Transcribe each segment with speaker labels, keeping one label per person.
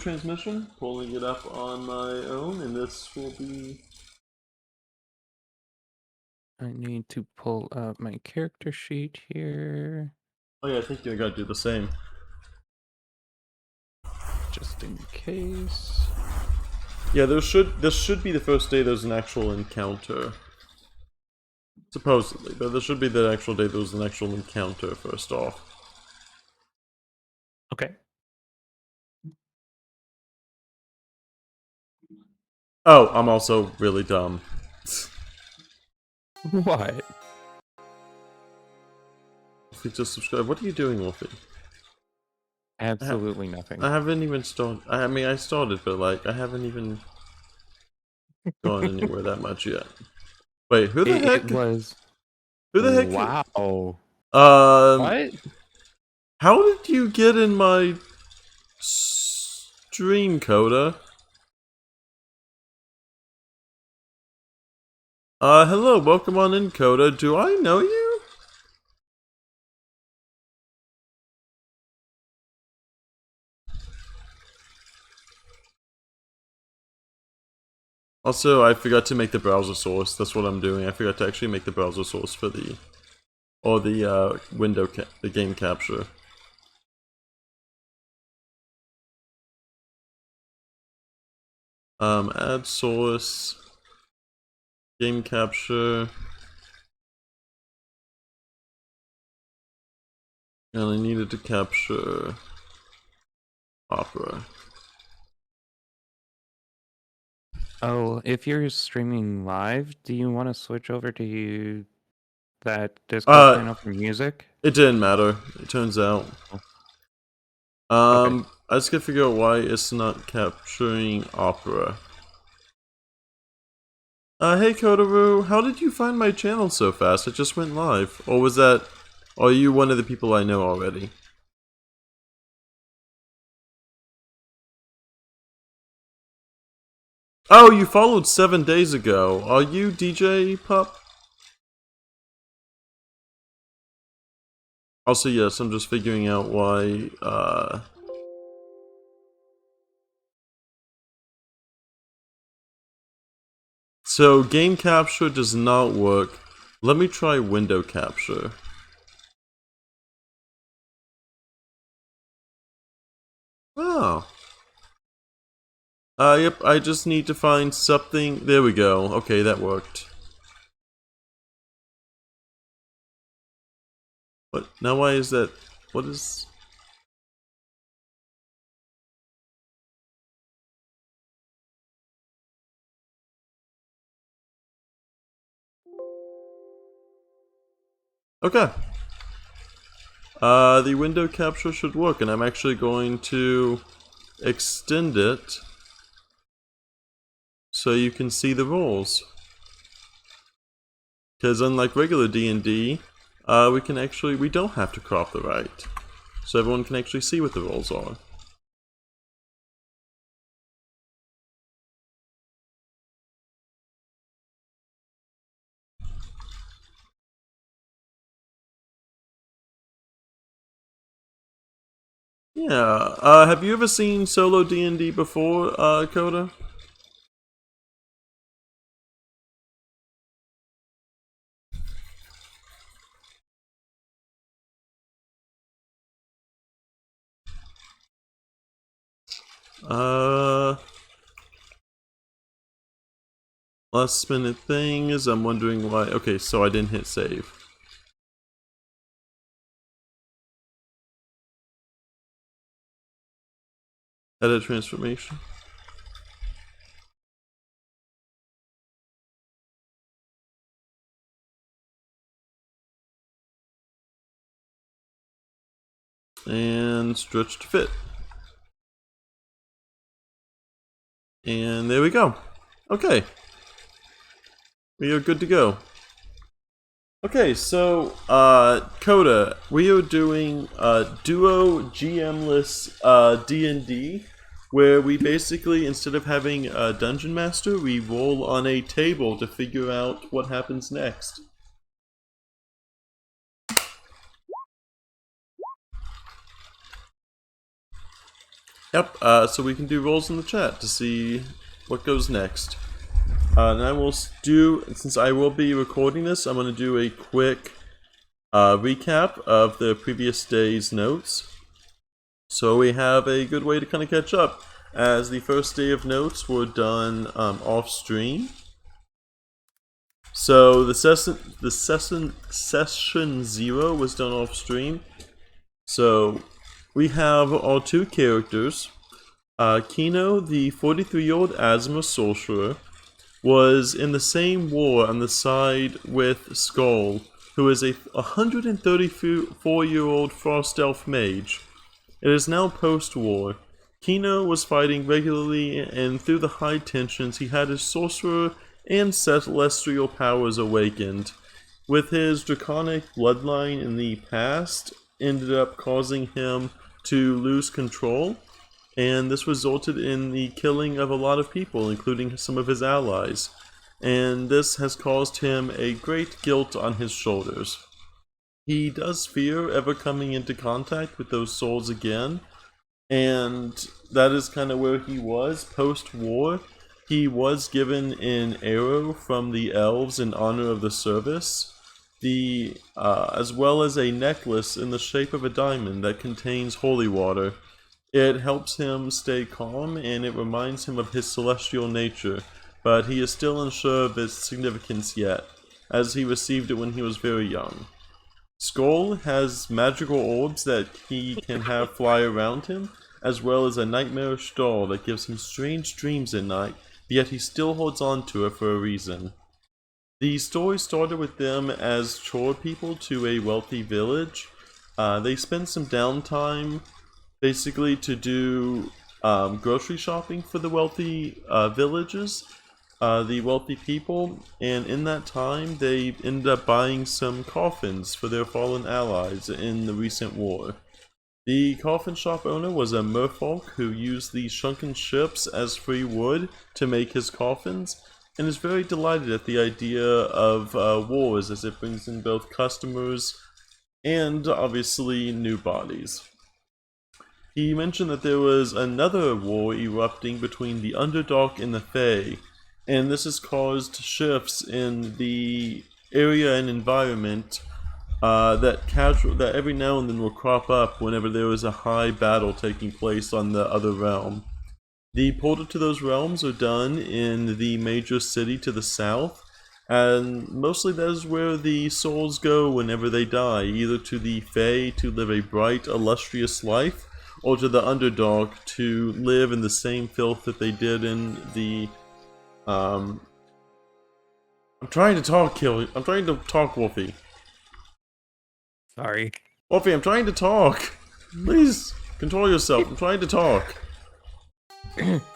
Speaker 1: transmission, pulling it up on my own, and this will be...
Speaker 2: I need to pull up my character sheet here.
Speaker 1: Oh yeah, I think you gotta do the same.
Speaker 2: Just in case.
Speaker 1: Yeah, this should be the first day there's an actual encounter. Supposedly, but this should be the actual day there's an actual encounter first off.
Speaker 2: Okay.
Speaker 1: Oh, I'm also really dumb.
Speaker 2: What?
Speaker 1: If you just subscribe, what are you doing, Wolfie?
Speaker 2: Absolutely nothing.
Speaker 1: I haven't even started. I mean, I started, but like, I haven't even gone anywhere that much yet. Wait, who the heck?
Speaker 2: It was.
Speaker 1: Who the heck?
Speaker 2: Wow.
Speaker 1: What?
Speaker 2: What?
Speaker 1: How did you get in my stream, Coda? Hello, welcome on in, Coda. Do I know you? Also, I forgot to make the browser source. That's what I'm doing. I forgot to actually make the browser source for the... or the, the game capture. Add source... game capture... and I needed to capture... Opera.
Speaker 2: Oh, if you're streaming live, do you want to switch over to that Discord channel for music?
Speaker 1: It didn't matter, it turns out.
Speaker 2: Okay.
Speaker 1: I just gotta figure out why it's not capturing Opera. Hey Kotaru, how did you find my channel so fast? It just went live. Or was that... are you one of the people I know already? Oh, you followed 7 days ago. Are you DJ Pup? Also, yes, I'm just figuring out why, so, game capture does not work. Let me try window capture. Oh. Yep, I just need to find something. There we go. Okay, that worked. What? Now why is that? What is... okay. The window capture should work, and I'm actually going to extend it so you can see the roles. Because unlike regular DnD, we don't have to crop the right. So everyone can actually see what the roles are. Yeah, have you ever seen solo DnD before, Coda? Last minute thing is I'm wondering why... okay, so I didn't hit save. Edit transformation. And stretch to fit. And there we go. Okay. We are good to go. Okay, so, Coda, we are doing, duo GMless, DnD, where we basically, instead of having a dungeon master, we roll on a table to figure out what happens next. Yep, so we can do rolls in the chat to see what goes next. And I will since I will be recording this, I'm going to do a quick recap of the previous day's notes. So we have a good way to kind of catch up, as the first day of notes were done off stream. So the session 0 was done off stream. So we have our two characters. Keno, the 43-year-old asthma sorcerer, was in the same war on the side with Skoll, who is a 134-year-old frost elf mage. It is now post-war. Keno was fighting regularly, and through the high tensions he had his sorcerer and celestial powers awakened. With his draconic bloodline in the past, ended up causing him to lose control, and this resulted in the killing of a lot of people, including some of his allies. And this has caused him a great guilt on his shoulders. He does fear ever coming into contact with those souls again, and that is kind of where he was post-war. He was given an arrow from the elves in honor of the service, as well as a necklace in the shape of a diamond that contains holy water. It helps him stay calm, and it reminds him of his celestial nature, but he is still unsure of its significance yet, as he received it when he was very young. Skoll has magical orbs that he can have fly around him, as well as a nightmarish doll that gives him strange dreams at night, yet he still holds on to it for a reason. The story started with them as chore people to a wealthy village. They spent some downtime basically to do grocery shopping for the wealthy villages, the wealthy people, and in that time they ended up buying some coffins for their fallen allies in the recent war. The coffin shop owner was a merfolk who used the shrunken ships as free wood to make his coffins, and is very delighted at the idea of wars, as it brings in both customers and obviously new bodies. He mentioned that there was another war erupting between the Underdark and the Fae, and this has caused shifts in the area and environment that every now and then will crop up whenever there is a high battle taking place on the other realm. The portal to those realms are done in the major city to the south, and mostly that is where the souls go whenever they die, either to the Fae to live a bright, illustrious life, or to the Underdark to live in the same filth that they did in the I'm trying to talk, Wolfie.
Speaker 2: Sorry.
Speaker 1: Wolfie, I'm trying to talk. Please, control yourself. I'm trying to talk.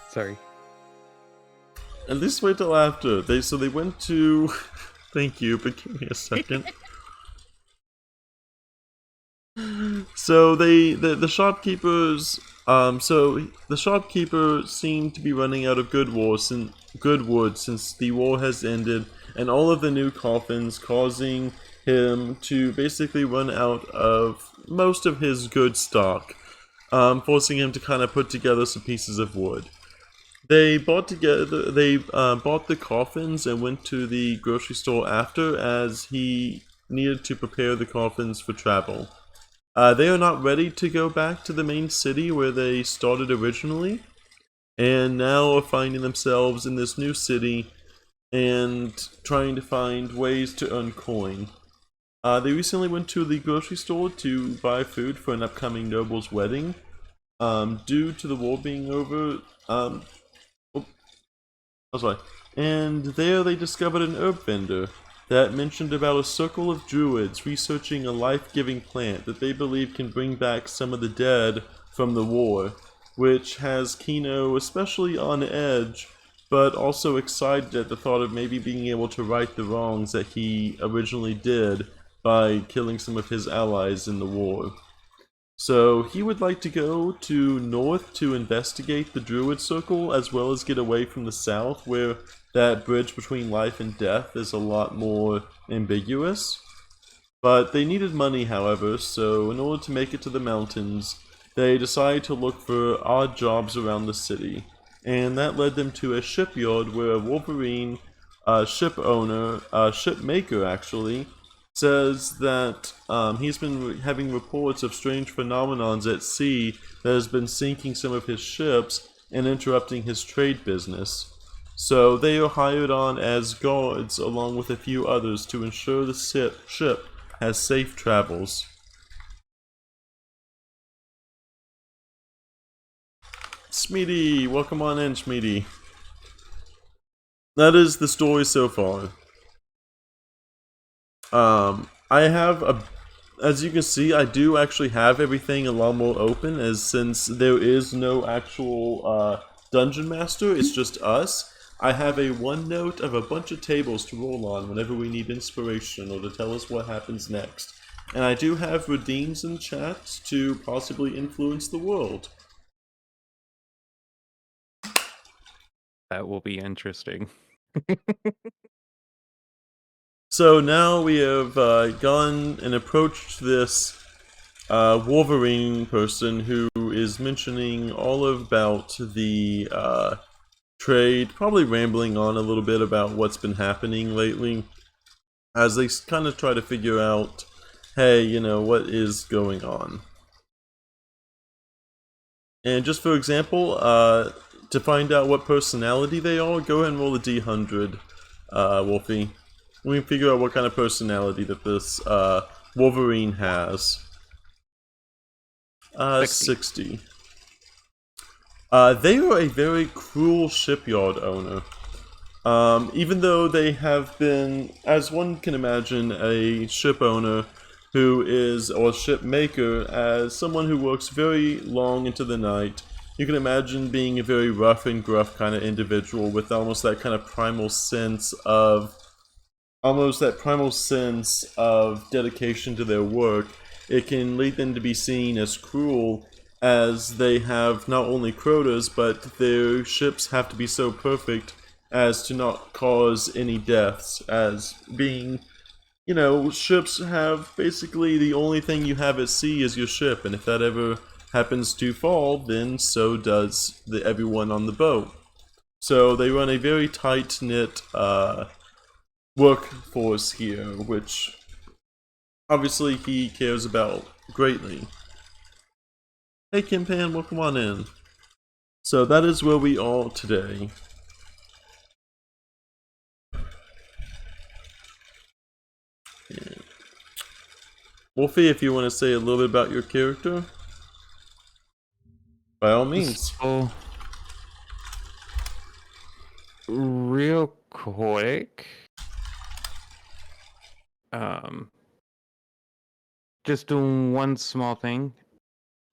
Speaker 2: Sorry.
Speaker 1: At least wait till after. They went to... Thank you, but give me a second. So the shopkeepers... So the shopkeeper seemed to be running out of good wood since the war has ended, and all of the new coffins causing him to basically run out of most of his good stock, forcing him to kind of put together some pieces of wood. They bought the coffins and went to the grocery store after, as he needed to prepare the coffins for travel. They are not ready to go back to the main city where they started originally, and now are finding themselves in this new city and trying to find ways to earn coin. They recently went to the grocery store to buy food for an upcoming noble's wedding. Due to the war being over, and there they discovered an herb vendor that mentioned about a circle of druids researching a life-giving plant that they believe can bring back some of the dead from the war, which has Keno especially on edge, but also excited at the thought of maybe being able to right the wrongs that he originally did by killing some of his allies in the war. So he would like to go to north to investigate the Druid Circle, as well as get away from the south, where that bridge between life and death is a lot more ambiguous. But they needed money, however, so in order to make it to the mountains, they decided to look for odd jobs around the city, and that led them to a shipyard where a Wolverine ship owner, ship maker actually, says that he's been having reports of strange phenomenons at sea that has been sinking some of his ships and interrupting his trade business. So they are hired on as guards along with a few others to ensure the ship has safe travels. Smeedy, welcome on in, Smeedy. That is the story so far. I have as you can see, I do actually have everything a lot more open, as since there is no actual dungeon master, it's just us. I have a OneNote of a bunch of tables to roll on whenever we need inspiration or to tell us what happens next. And I do have redeems in chat to possibly influence the world.
Speaker 2: That will be interesting.
Speaker 1: So now we have gone and approached this Wolverine person who is mentioning all about the trade, probably rambling on a little bit about what's been happening lately, as they kind of try to figure out, hey, you know, what is going on. And just for example, to find out what personality they are, go ahead and roll a D100, Wolfie. We can figure out what kind of personality that this Wolverine has. 60. They are a very cruel shipyard owner. Even though they have been, as one can imagine, a ship owner who is, or ship maker, as someone who works very long into the night, you can imagine being a very rough and gruff kind of individual with almost that kind of primal sense of dedication to their work. It can lead them to be seen as cruel, as they have not only quotas, but their ships have to be so perfect as to not cause any deaths, as being, you know, ships have basically the only thing you have at sea is your ship, and if that ever happens to fall, then so does everyone on the boat. So they run a very tight-knit workforce here, which obviously he cares about greatly. Hey Kimpan, welcome on in. So that is where we are today. Yeah. Wolfie, if you want to say a little bit about your character, by all means.
Speaker 2: So, real quick, just doing one small thing.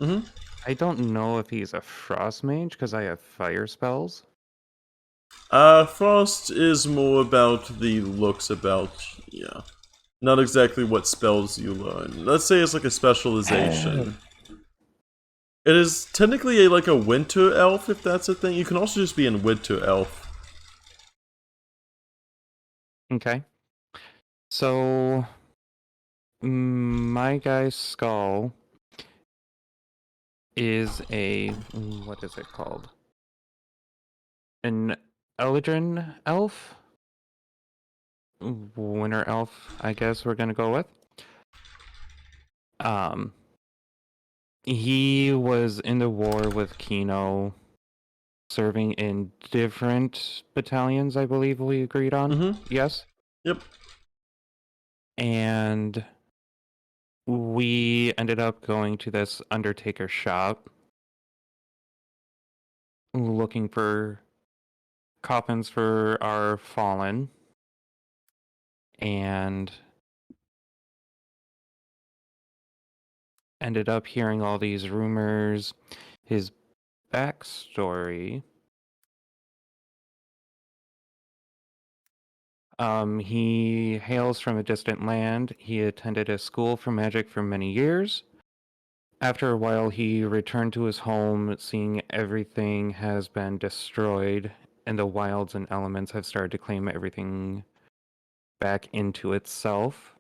Speaker 1: Mm-hmm.
Speaker 2: I don't know if he's a frost mage because I have fire spells.
Speaker 1: Frost is more about the looks yeah. Not exactly what spells you learn. Let's say it's like a specialization. It is technically like a winter elf, if that's a thing. You can also just be in winter elf.
Speaker 2: Okay. So, my guy Skoll is what is it called? An Eldrin elf? Winter elf, I guess we're gonna go with. He was in the war with Keno, serving in different battalions, I believe we agreed on.
Speaker 1: Mm-hmm.
Speaker 2: Yes?
Speaker 1: Yep.
Speaker 2: And we ended up going to this Undertaker shop, looking for coffins for our fallen, and ended up hearing all these rumors. His backstory. He hails from a distant land. He attended a school for magic for many years. After a while, he returned to his home, seeing everything has been destroyed, and the wilds and elements have started to claim everything back into itself.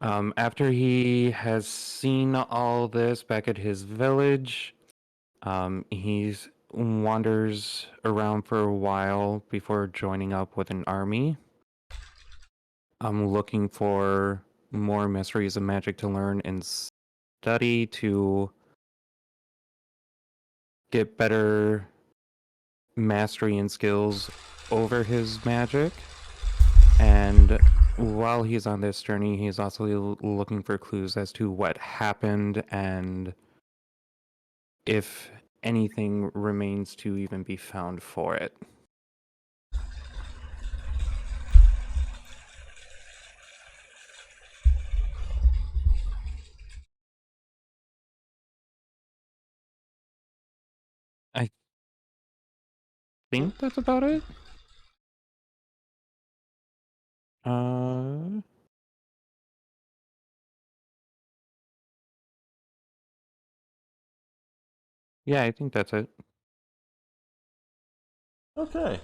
Speaker 2: After he has seen all this back at his village, he wanders around for a while before joining up with an army. I'm looking for more mysteries of magic to learn and study to get better mastery and skills over his magic. And while he's on this journey, he's also looking for clues as to what happened and if anything remains to even be found for it. I think that's about it. Uh, yeah, I think that's it.
Speaker 1: Okay.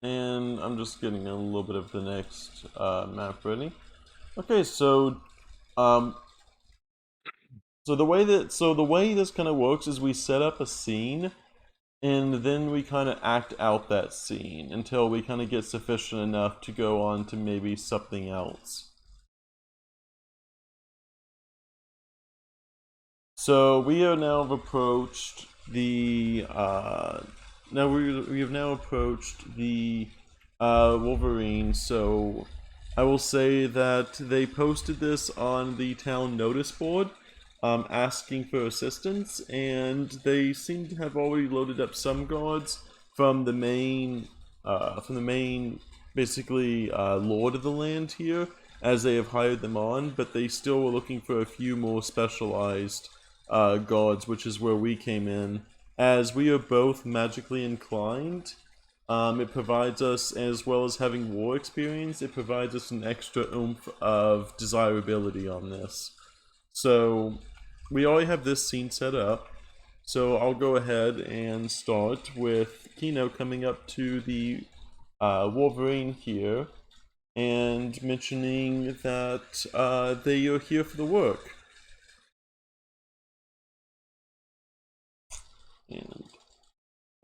Speaker 1: And I'm just getting a little bit of the next map ready. Okay, um, the way this kind of works is we set up a scene, and then we kind of act out that scene until we kind of get sufficient enough to go on to maybe something else. So we are now approached the we have now approached the Wolverine. So I will say that they posted this on the town notice board, asking for assistance, and they seem to have already loaded up some guards from the main basically lord of the land here, as they have hired them on, but they still were looking for a few more specialized gods, which is where we came in. As we are both magically inclined, it provides us, as well as having war experience, it provides us an extra oomph of desirability on this. So, we already have this scene set up. So I'll go ahead and start with Keno coming up to the Wolverine here and mentioning that they are here for the work. And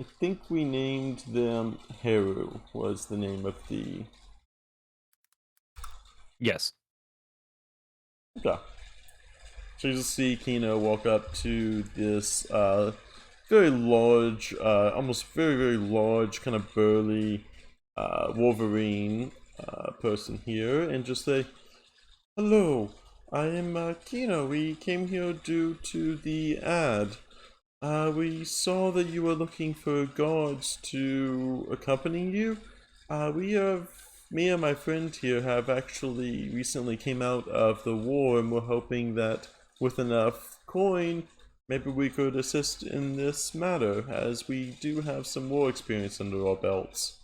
Speaker 1: I think we named them Heru was the name of the...
Speaker 2: Yes.
Speaker 1: Okay. So you just see Keno walk up to this very large, almost very, very large, kind of burly Wolverine person here and just say, "Hello, I am Keno. We came here due to the ad. We saw that you were looking for guards to accompany you. Me and my friend here have actually recently came out of the war and we're hoping that with enough coin, maybe we could assist in this matter, as we do have some war experience under our belts."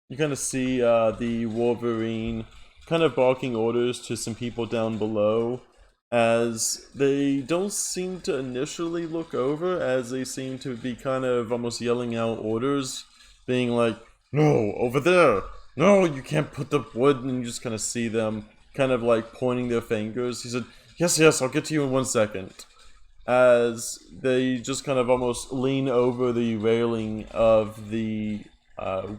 Speaker 1: You kind of see the Wolverine kind of barking orders to some people down below, as they don't seem to initially look over, as they seem to be kind of almost yelling out orders, being like, "No, over there! No, you can't put the wood," and you just kind of see them kind of like pointing their fingers. He said, "Yes, yes, I'll get to you in 1 second." As they just kind of almost lean over the railing of the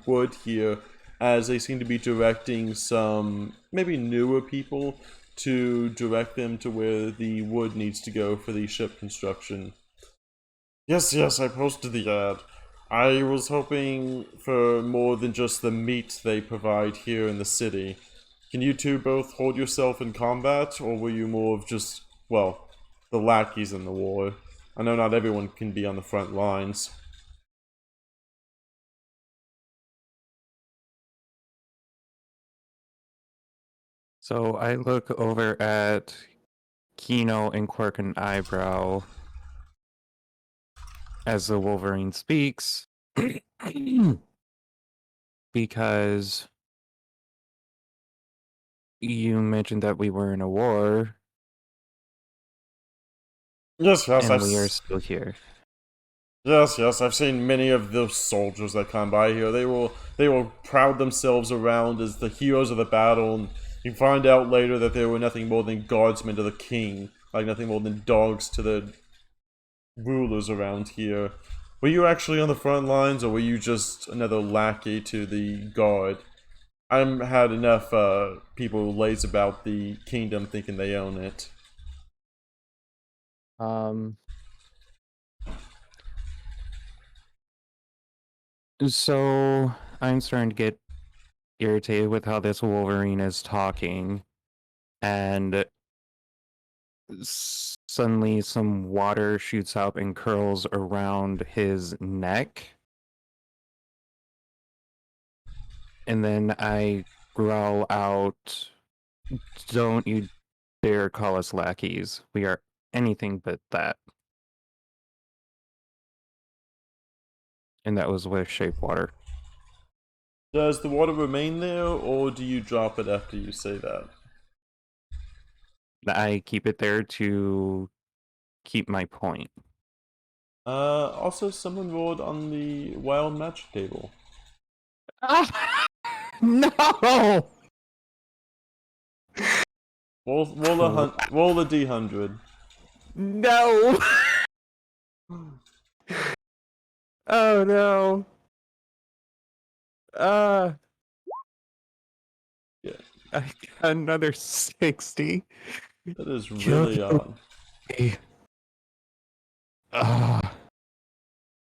Speaker 1: wood here, as they seem to be directing some maybe newer people to direct them to where the wood needs to go for the ship construction. "Yes, yes, I posted the ad. I was hoping for more than just the meat they provide here in the city. Can you two both hold yourself in combat, or were you more of just, well, the lackeys in the war? I know not everyone can be on the front lines."
Speaker 2: So I look over at Keno and quirk an eyebrow as the Wolverine speaks. Because you mentioned that we were in a war
Speaker 1: Yes, yes,
Speaker 2: and we are still here.
Speaker 1: Yes, yes, I've seen many of those soldiers that come by here. They will proud themselves around as the heroes of the battle, and you find out later that they were nothing more than guardsmen to the king, like nothing more than dogs to the rulers around here. Were you actually on the front lines, or were you just another lackey to the guard? I've had enough people laze about the kingdom thinking they own it.
Speaker 2: Um, so I'm starting to get irritated with how this Wolverine is talking, and suddenly some water shoots up and curls around his neck, and then I growl out, "Don't you dare call us lackeys. We are anything but that." And that was with shape water.
Speaker 1: Does the water remain there, or do you drop it after you say that?
Speaker 2: I keep it there to keep my point.
Speaker 1: Also, someone rolled on the wild magic table.
Speaker 2: Ah! No!
Speaker 1: Roll a d100.
Speaker 2: No! Oh no. Uh,
Speaker 1: Yeah,
Speaker 2: I got another 60.
Speaker 1: that is
Speaker 2: Kill
Speaker 1: really odd.
Speaker 2: me. Ah.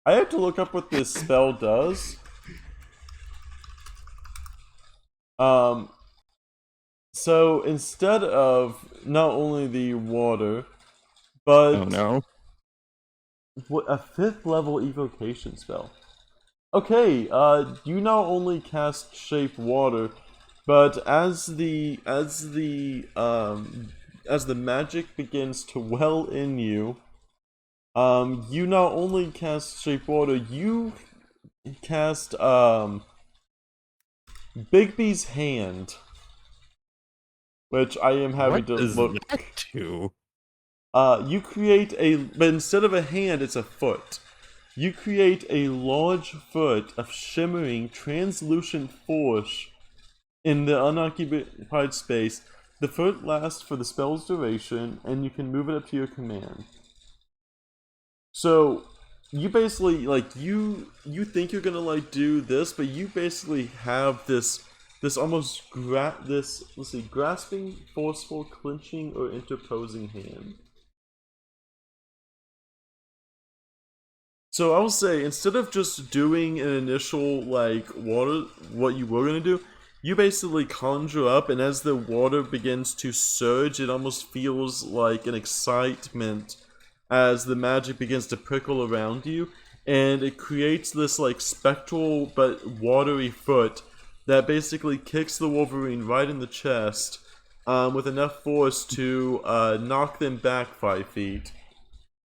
Speaker 1: I have to look up what this spell does. Um, so instead of not only the water,
Speaker 2: Oh
Speaker 1: but
Speaker 2: no.
Speaker 1: a fifth level evocation spell. Okay, you not only cast shape water, but as the magic begins to well in you, you not only cast shape water, you cast Bigby's hand, which I am having
Speaker 2: What
Speaker 1: to
Speaker 2: does
Speaker 1: look.
Speaker 2: that do?
Speaker 1: You create but instead of a hand, it's a foot. You create a large foot of shimmering, translucent force in the unoccupied space. The foot lasts for the spell's duration, and you can move it up to your command. So you basically you think you're gonna like do this, but you basically have this almost this let's see grasping, forceful, clinching, or interposing hand. So I will say, instead of just doing an initial like water, what you were gonna do, you basically conjure up, and as the water begins to surge, it almost feels like an excitement as the magic begins to prickle around you, and it creates this like spectral but watery foot that basically kicks the Wolverine right in the chest, with enough force to knock them back 5 feet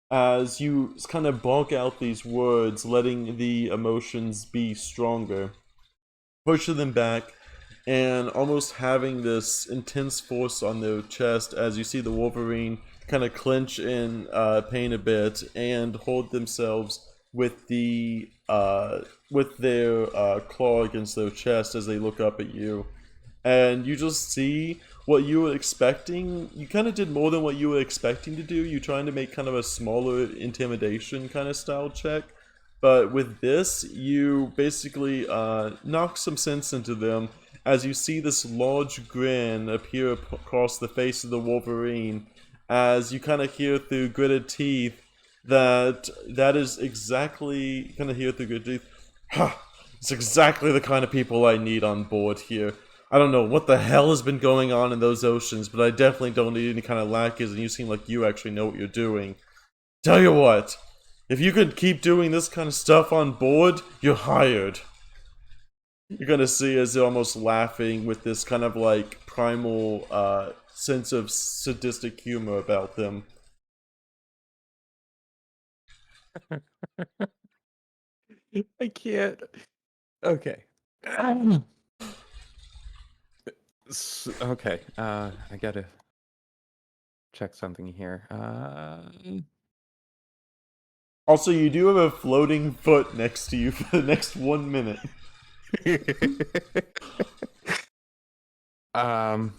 Speaker 1: as you kind of bulk out these words, letting the emotions be stronger, pushing them back, and almost having this intense force on their chest as you see the Wolverine kind of clench in pain a bit and hold themselves with their claw against their chest as they look up at you, and you just see what you were expecting. You kind of did more than what you were expecting to do. You're trying to make kind of a smaller intimidation kind of style check. But with this, you basically knock some sense into them as you see this large grin appear across the face of the Wolverine, as you kind of hear through gritted teeth that is exactly kind of hear through gritted teeth. Ha! It's exactly the kind of people I need on board here. I don't know what the hell has been going on in those oceans, but I definitely don't need any kind of lackeys, and you seem like you actually know what you're doing. Tell you what, if you could keep doing this kind of stuff on board, you're hired. You're gonna see as they're almost laughing with this kind of like primal sense of sadistic humor about them.
Speaker 2: I can't. Okay. Okay. I gotta check something here.
Speaker 1: Also, you do have a floating foot next to you for the next 1 minute.
Speaker 2: um,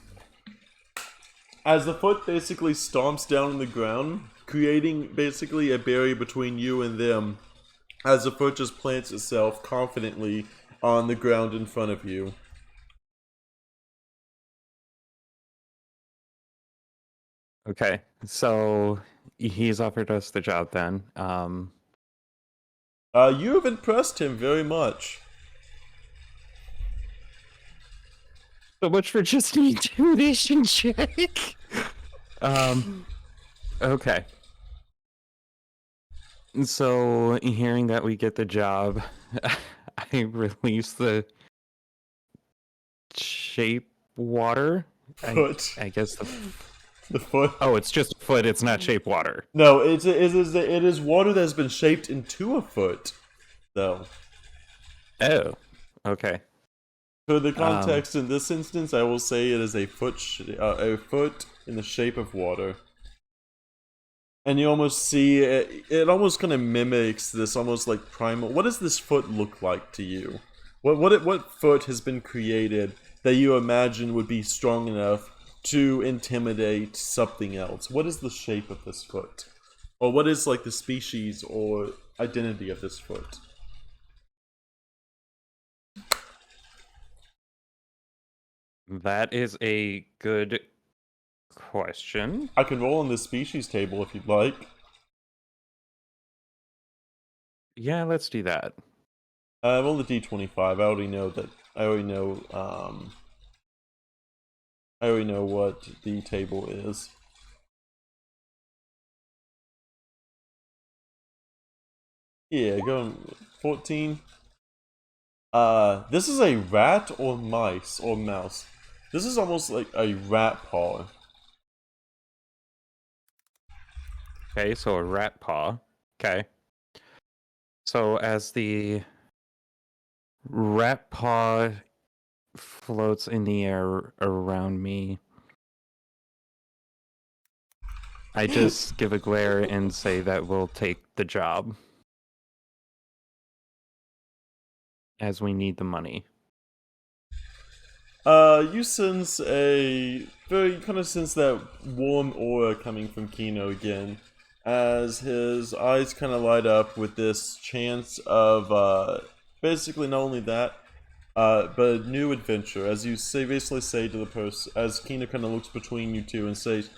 Speaker 1: As the foot basically stomps down on the ground, creating basically a barrier between you and them, as the foot just plants itself confidently on the ground in front of you.
Speaker 2: okay, so he's offered us the job then.
Speaker 1: You have impressed him very much.
Speaker 2: So much for just an intimidation check. Okay. So, hearing that we get the job, I release the shape water.
Speaker 1: Foot.
Speaker 2: I guess
Speaker 1: The foot.
Speaker 2: oh, it's just a foot. It's not shape water.
Speaker 1: No, it is water that has been shaped into a foot, though.
Speaker 2: Oh, okay.
Speaker 1: For the context in this instance, I will say it is a foot in the shape of water. And you almost see it, it almost kind of mimics this almost like primal. What does this foot look like to you? What foot has been created that you imagine would be strong enough to intimidate something else? What is the shape of this foot? Or what is like the species or identity of this foot?
Speaker 2: That is a good question.
Speaker 1: I can roll on the species table if you'd like.
Speaker 2: Yeah, let's do that.
Speaker 1: Roll the d25. I already know that. I already know. I already know what the table is. Yeah, go on 14. This is a rat or mice or mouse. This is almost like a rat paw.
Speaker 2: Okay, so a rat paw. Okay. So as the rat paw floats in the air around me, I just give a glare and say that we'll take the job. As we need the money.
Speaker 1: You sense kind of sense that warm aura coming from Keno again, as his eyes kind of light up with this chance of, basically not only that, but a new adventure, as you basically say to the person, as Keno kind of looks between you two and says,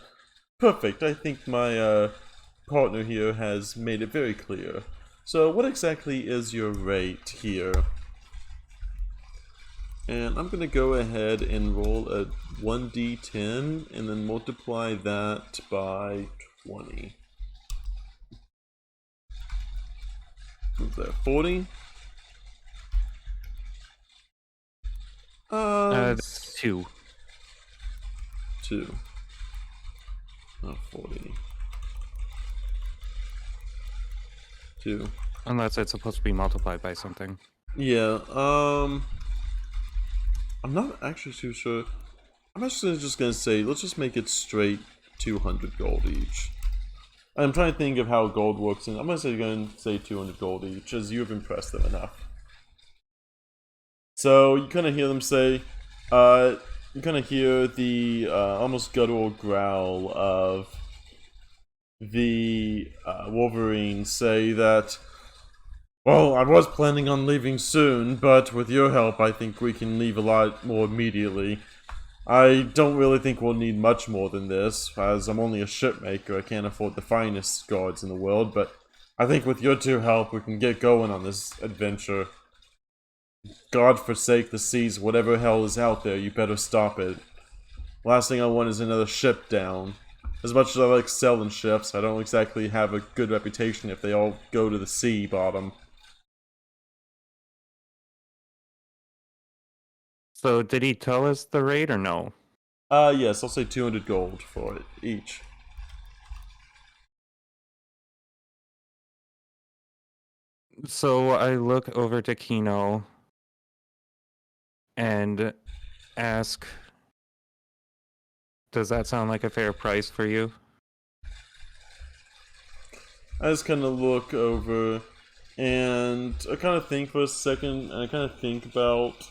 Speaker 1: "Perfect, I think my, partner here has made it very clear. So what exactly is your rate here?" And I'm going to go ahead and roll a 1d10 and then multiply that by 20. What's that, 40?
Speaker 2: That's 2.
Speaker 1: 2. Not 40. 2.
Speaker 2: Unless it's supposed to be multiplied by something.
Speaker 1: Yeah, I'm not actually too sure. I'm actually just gonna say, let's just make it straight 200 gold each. I'm trying to think of how gold works, and I'm gonna say 200 gold each, as you have impressed them enough. So you kind of hear them say, you kind of hear the almost guttural growl of the Wolverine say that, "Well, I was planning on leaving soon, but with your help, I think we can leave a lot more immediately. I don't really think we'll need much more than this, as I'm only a shipmaker. I can't afford the finest guards in the world, but I think with your two help, we can get going on this adventure. God forsake the seas, whatever hell is out there, you better stop it. Last thing I want is another ship down. As much as I like selling ships, I don't exactly have a good reputation if they all go to the sea bottom."
Speaker 2: So did he tell us the rate or no?
Speaker 1: Yes, I'll say 200 gold for it, each.
Speaker 2: So I look over to Keno and ask, does that sound like a fair price for you?
Speaker 1: I just kind of look over, and I kind of think for a second, and I kind of think about,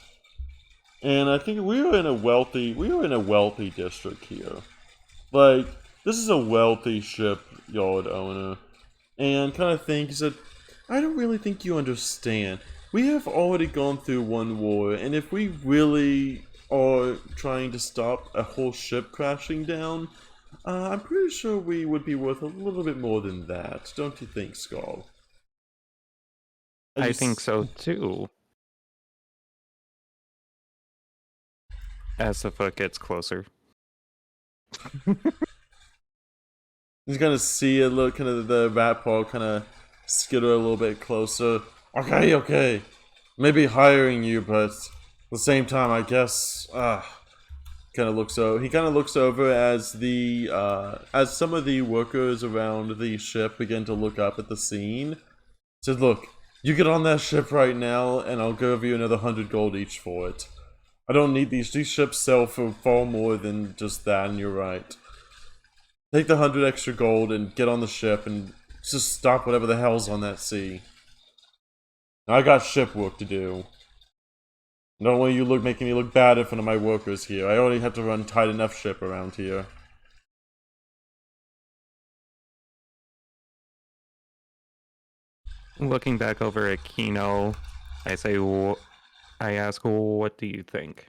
Speaker 1: and I think we are in a wealthy district here. Like, this is a wealthy shipyard owner, and kind of thinks that I don't really think you understand. We have already gone through one war, and if we really are trying to stop a whole ship crashing down, I'm pretty sure we would be worth a little bit more than that, don't you think, Skoll?
Speaker 2: I think so too. As the foot gets closer.
Speaker 1: He's gonna see a little, kind of the rat paw kind of skitter a little bit closer. Okay, okay. Maybe hiring you, but at the same time, I guess. Kind of looks over. He kind of looks over as as some of the workers around the ship begin to look up at the scene. Says, "Look, you get on that ship right now, and I'll give you another 100 gold each for it. I don't need these. These ships sell for far more than just that, and you're right. Take the 100 extra gold and get on the ship and just stop whatever the hell's on that sea. I got ship work to do. Don't want you making me look bad in front of my workers here. I already have to run tight enough ship around here."
Speaker 2: Looking back over at Keno, I say, I ask, what do you think?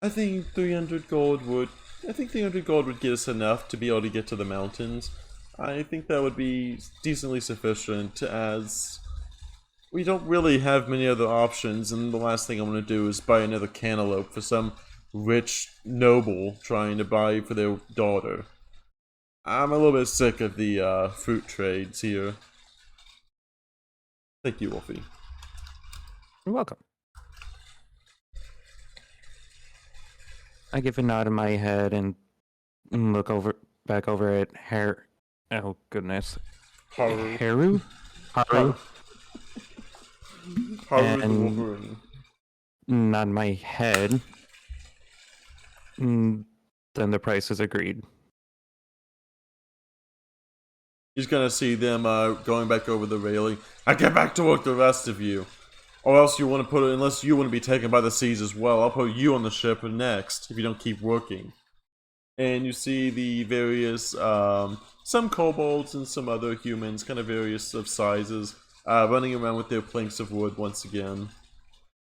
Speaker 1: I think 300 gold would. I think 300 gold would get us enough to be able to get to the mountains. I think that would be decently sufficient, as we don't really have many other options, and the last thing I want to do is buy another cantaloupe for some rich noble trying to buy for their daughter. I'm a little bit sick of the fruit trades here. Thank you, Wolfie.
Speaker 2: You're welcome. I give a nod in my head and look back over at oh goodness.
Speaker 1: Haru.
Speaker 2: Haru? Haru?
Speaker 1: Haru the
Speaker 2: And
Speaker 1: Wolverine.
Speaker 2: nod my head. Then the price is agreed.
Speaker 1: You're just gonna see them going back over the railing. I get back to work, the rest of you. Or else you want to put it, unless you want to be taken by the seas as well, I'll put you on the ship next if you don't keep working. And you see the various, some kobolds and some other humans, kind of various of sizes, running around with their planks of wood once again,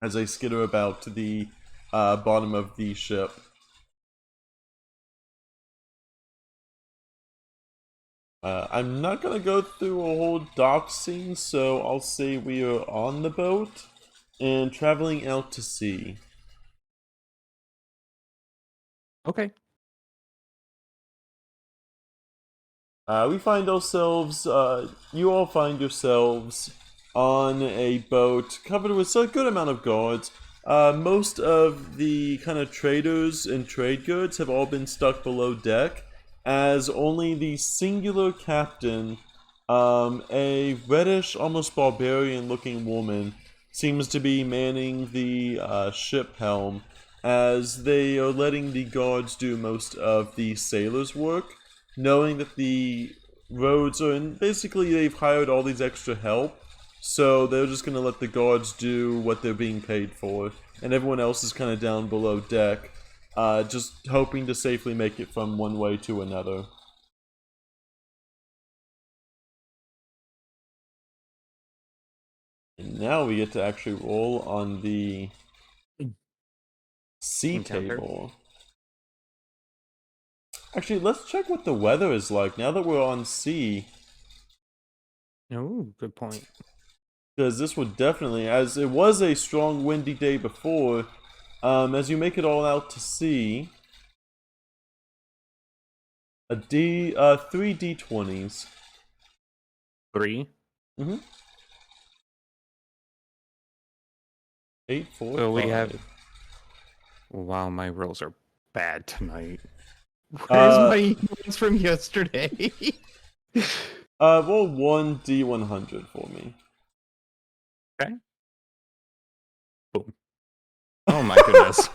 Speaker 1: as they skitter about to the bottom of the ship. I'm not gonna go through a whole dock scene, so I'll say we are on the boat and traveling out to sea.
Speaker 2: Okay.
Speaker 1: We find ourselves, you all find yourselves on a boat covered with a good amount of guards. Most of the kind of traders and trade goods have all been stuck below deck, as only the singular captain, a reddish, almost barbarian-looking woman, seems to be manning the ship helm, as they are letting the guards do most of the sailors' work, knowing that the roads are in. Basically, they've hired all these extra help, so they're just going to let the guards do what they're being paid for, and everyone else is kind of down below deck, just hoping to safely make it from one way to another. And now we get to actually roll on the sea
Speaker 2: Encounter.
Speaker 1: table. Actually, let's check what the weather is like now that we're on sea.
Speaker 2: Oh, good point.
Speaker 1: Because this would definitely, as it was a strong windy day before, as you make it all out to sea, three D20s.
Speaker 2: 3.
Speaker 1: Mm-hmm. 8, 4,
Speaker 2: So
Speaker 1: 5.
Speaker 2: we have. Wow, my rolls are bad tonight. Where's my ones from yesterday?
Speaker 1: Roll 1D100 for me.
Speaker 2: Okay. Boom. Oh my goodness.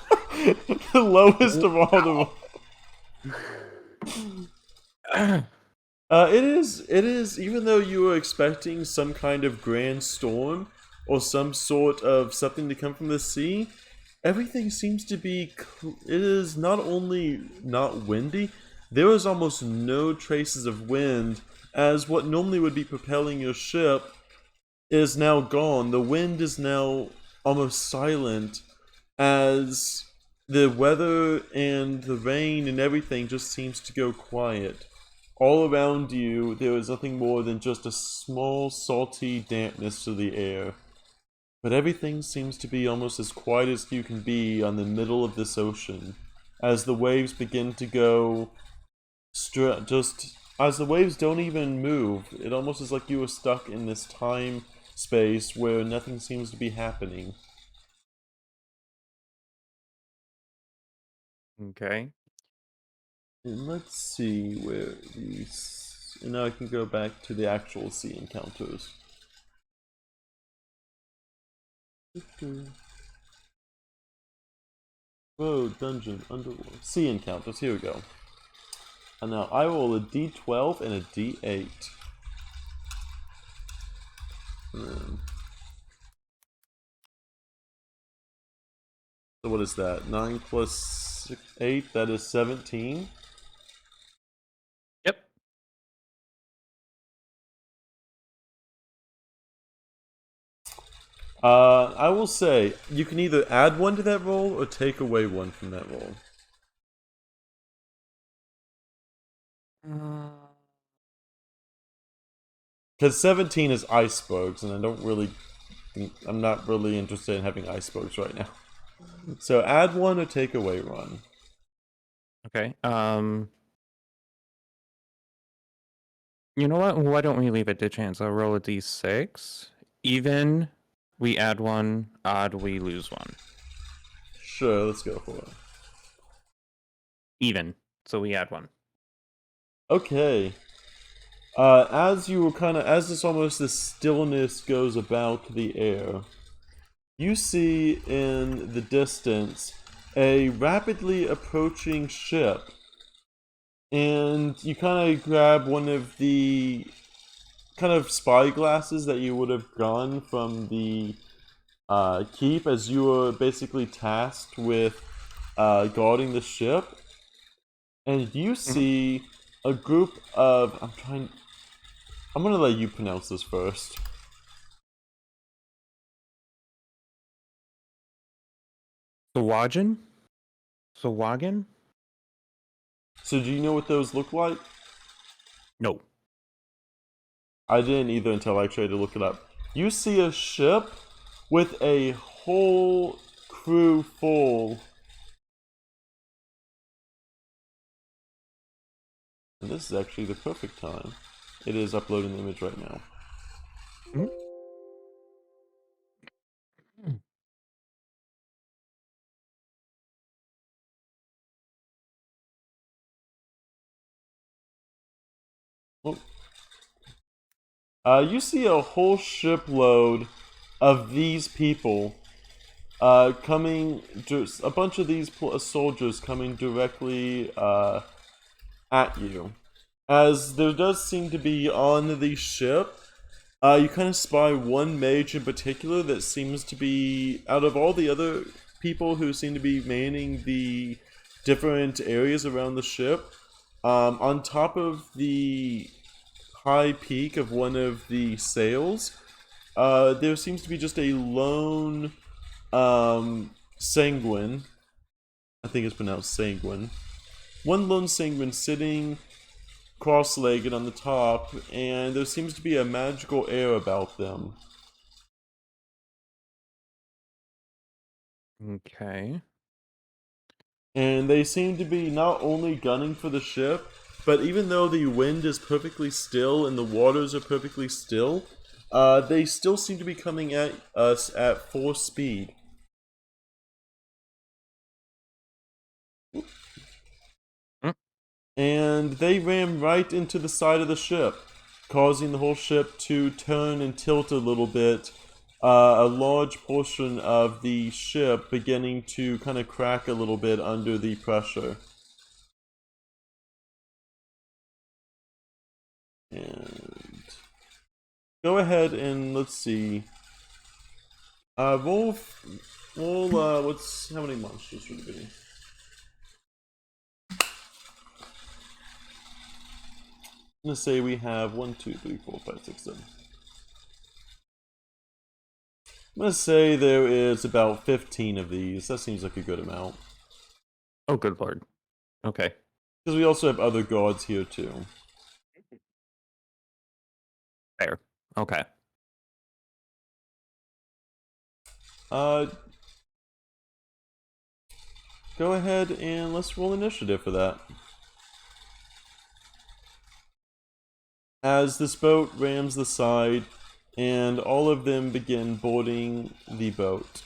Speaker 1: The lowest of all the. It is. It is. Even though you were expecting some kind of grand storm or some sort of something to come from the sea, everything seems to be. It is not only not windy. There is almost no traces of wind, as what normally would be propelling your ship is now gone. The wind is now almost silent, as the weather and the rain and everything just seems to go quiet. All around you, there is nothing more than just a small, salty dampness to the air. But everything seems to be almost as quiet as you can be on the middle of this ocean, as the waves begin to go just as the waves don't even move. It almost is like you were stuck in this time space where nothing seems to be happening.
Speaker 2: Okay.
Speaker 1: And let's see where these. And now I can go back to the actual sea encounters. Road, dungeon, underworld. Sea encounters, here we go. And now I roll a d12 and a d8. So what is that? 9 plus 6, 8, that is 17.
Speaker 2: Yep.
Speaker 1: I will say, you can either add one to that roll or take away one from that roll. Because 17 is icebergs, and I'm not really interested in having icebergs right now. So add one or take away one.
Speaker 2: Okay. You know what? Why don't we leave it to chance? I'll roll a d6. Even, we add one. Odd, we lose one.
Speaker 1: Sure, let's go for it.
Speaker 2: Even. So we add one.
Speaker 1: Okay. As this stillness goes about the air, you see in the distance a rapidly approaching ship, and you kind of grab one of the kind of spy glasses that you would have gone from the keep, as you were basically tasked with guarding the ship, and you see a group of I'm gonna let you pronounce this first.
Speaker 2: Sawagan? Sawagan?
Speaker 1: So do you know what those look like?
Speaker 2: No.
Speaker 1: I didn't either until I tried to look it up. You see a ship with a whole crew full. And this is actually the perfect time. It is uploading the image right now.
Speaker 2: Mhm.
Speaker 1: Oh. You see a whole shipload of these people coming, just a bunch of these soldiers coming directly at you. As there does seem to be on the ship, you kind of spy one mage in particular that seems to be, out of all the other people who seem to be manning the different areas around the ship, on top of the high peak of one of the sails, there seems to be just a lone sanguine. I think it's pronounced sanguine. One lone sanguine sitting cross-legged on the top, and there seems to be a magical air about them.
Speaker 2: Okay.
Speaker 1: And they seem to be not only gunning for the ship, but even though the wind is perfectly still and the waters are perfectly still, they still seem to be coming at us at full speed.
Speaker 2: Mm.
Speaker 1: And they ran right into the side of the ship, causing the whole ship to turn and tilt a little bit. A large portion of the ship beginning to kind of crack a little bit under the pressure. And go ahead and let's see. Roll, what's, how many monsters would it be? I'm gonna say we have 1, 2, 3, 4, 5, 6, 7. I'm gonna say there is about 15 of these. That seems like a good amount.
Speaker 2: Oh, good lord. Okay.
Speaker 1: Because we also have other guards here too.
Speaker 2: Fair. Okay.
Speaker 1: Go ahead and let's roll initiative for that. As this boat rams the side, and all of them begin boarding the boat.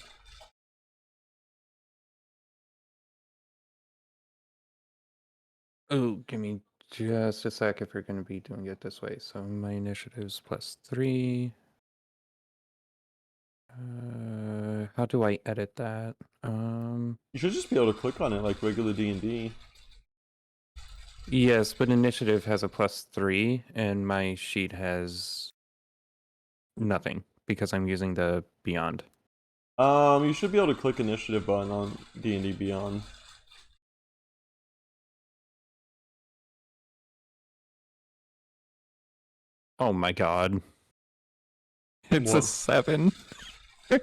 Speaker 2: Oh, give me just a sec if we're going to be doing it this way. So my initiative's +3. How do I edit that?
Speaker 1: You should just be able to click on it like regular D&D.
Speaker 2: Yes, but initiative has a +3, and my sheet has nothing because I'm using the Beyond.
Speaker 1: You should be able to click initiative button on D&D Beyond.
Speaker 2: Oh my god. It's a
Speaker 1: What?
Speaker 2: 7. That's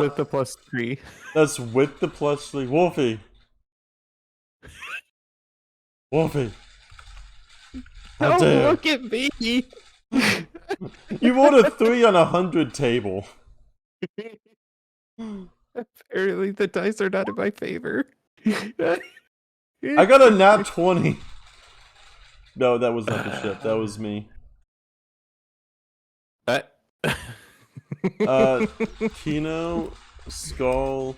Speaker 2: with the +3.
Speaker 1: That's with the +3. Wolfie! Wolfie! How
Speaker 2: Don't
Speaker 1: dare!
Speaker 2: look at me!
Speaker 1: You rolled a 3 on 100 table.
Speaker 2: Apparently the dice are not in my favor.
Speaker 1: I got a nat 20. No, that was not the ship. That was me. Keno, Skoll,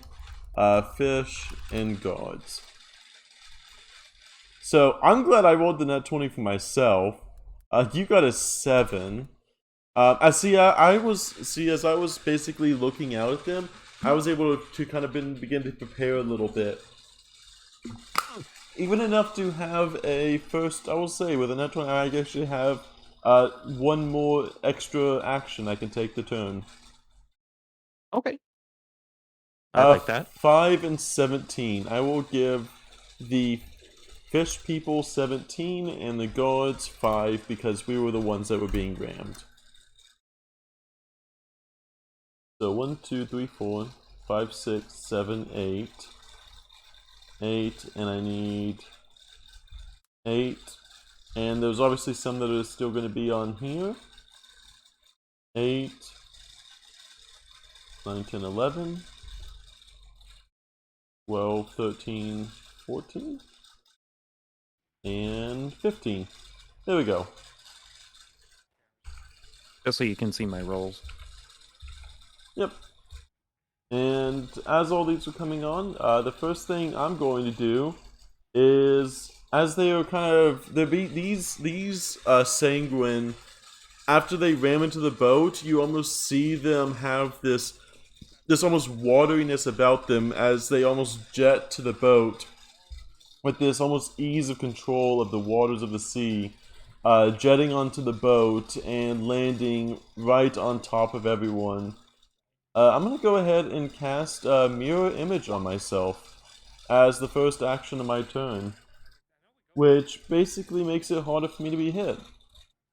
Speaker 1: Fish, and Gods. So I'm glad I rolled the nat 20 for myself. You got a 7. As I was basically looking out at them, I was able to kind of begin to prepare a little bit. Even enough to have a first, I will say, with a nat 20, I actually have one more extra action I can take the turn.
Speaker 2: Okay. I like that.
Speaker 1: 5 and 17. I will give the fish people 17 and the guards 5 because we were the ones that were being rammed. So 1, 2, 3, 4, 5, 6, 7, 8. 8, and I need 8. And there's obviously some that are still going to be on here. 8, 9, 10, 11, 12, 13, 14, and 15. There we go.
Speaker 2: Just so you can see my rolls.
Speaker 1: Yep. And as all these are coming on, the first thing I'm going to do is, as they are kind of, these sanguine, after they ram into the boat, you almost see them have this almost wateriness about them as they almost jet to the boat with this almost ease of control of the waters of the sea, jetting onto the boat and landing right on top of everyone. I'm going to go ahead and cast Mirror Image on myself as the first action of my turn, which basically makes it harder for me to be hit.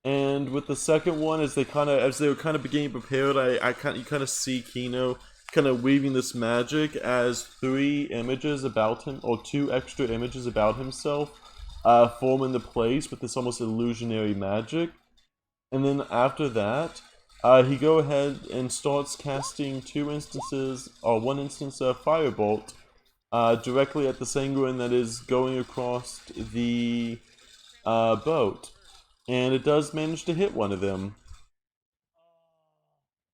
Speaker 1: And with the second one, as they were kind of beginning prepared, you kind of see Keno kind of weaving this magic as 3 images about him, or 2 extra images about himself, form into place with this almost illusionary magic. And then after that, he go ahead and starts casting 2 instances, or 1 instance of Firebolt, directly at the sanguine that is going across the boat. And it does manage to hit one of them.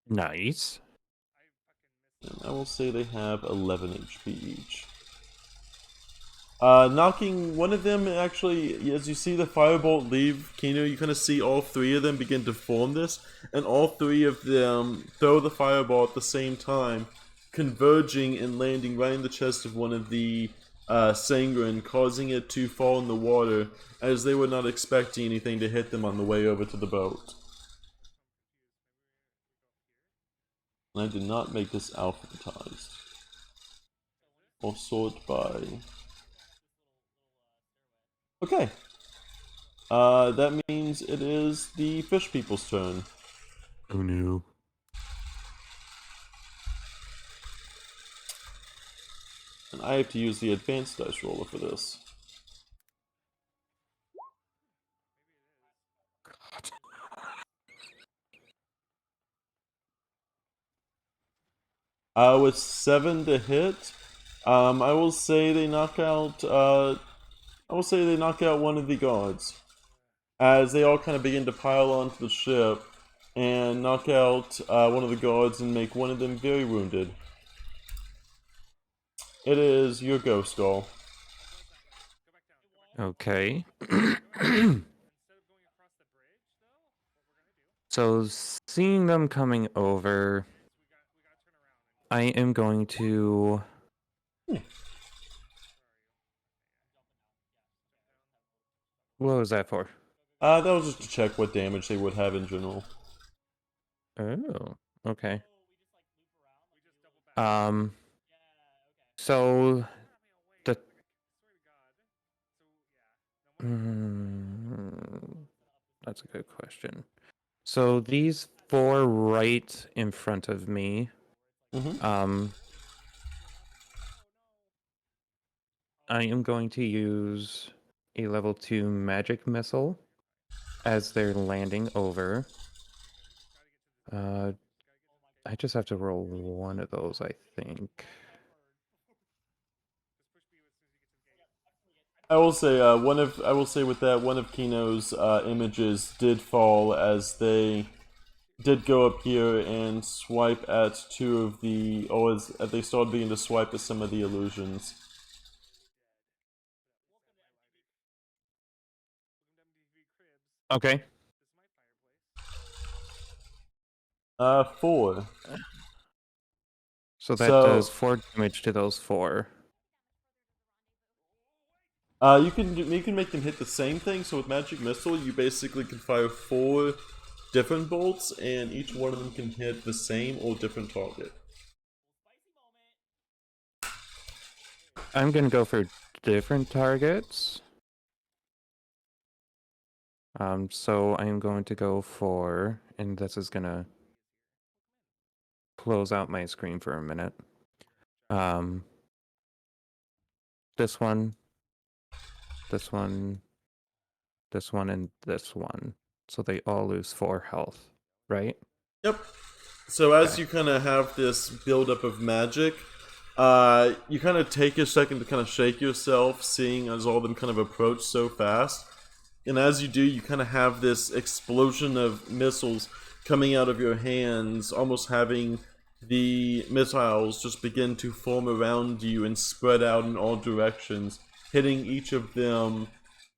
Speaker 2: Nice.
Speaker 1: And I will say they have 11 HP each. Knocking one of them, actually, as you see the firebolt leave Keno, you kind of see all 3 of them begin to form this, and all 3 of them throw the fireball at the same time, converging and landing right in the chest of one of the sanguine, causing it to fall in the water, as they were not expecting anything to hit them on the way over to the boat. I did not make this alphabetized. Or sort by... Okay. That means it is the fish people's turn.
Speaker 2: Oh no.
Speaker 1: And I have to use the advanced dice roller for this. With 7 to hit, I will say they knock out. I will say they knock out one of the guards, as they all kind of begin to pile onto the ship and knock out one of the guards and make one of them very wounded. It is your go, Skoll.
Speaker 2: Okay. So, seeing them coming over, I am going to... What was that for?
Speaker 1: That was just to check what damage they would have in general.
Speaker 2: Oh, okay. So the that's a good question. So these 4 right in front of me,
Speaker 1: Mm-hmm.
Speaker 2: I am going to use a level 2 magic missile as they're landing over. I just have to roll one of those, I think.
Speaker 1: I will say with that one of Keno's images did fall as they did go up here and swipe at 2 of the, or as they started beginning to swipe at some of the illusions.
Speaker 2: Okay.
Speaker 1: 4.
Speaker 2: So that does
Speaker 1: So
Speaker 2: 4 damage to those 4.
Speaker 1: you can make them hit the same thing. So with magic missile, you basically can fire 4 different bolts, and each one of them can hit the same or different target.
Speaker 2: I'm gonna go for different targets. So I'm going to go for, and this is gonna close out my screen for a minute. This one, this one, this one, and this one. So they all lose 4 health, right?
Speaker 1: Yep. So as
Speaker 2: Okay.
Speaker 1: you kind of have this buildup of magic, you kind of take a second to kind of shake yourself, seeing as all of them kind of approach so fast. And as you do, you kind of have this explosion of missiles coming out of your hands, almost having the missiles just begin to form around you and spread out in all directions, hitting each of them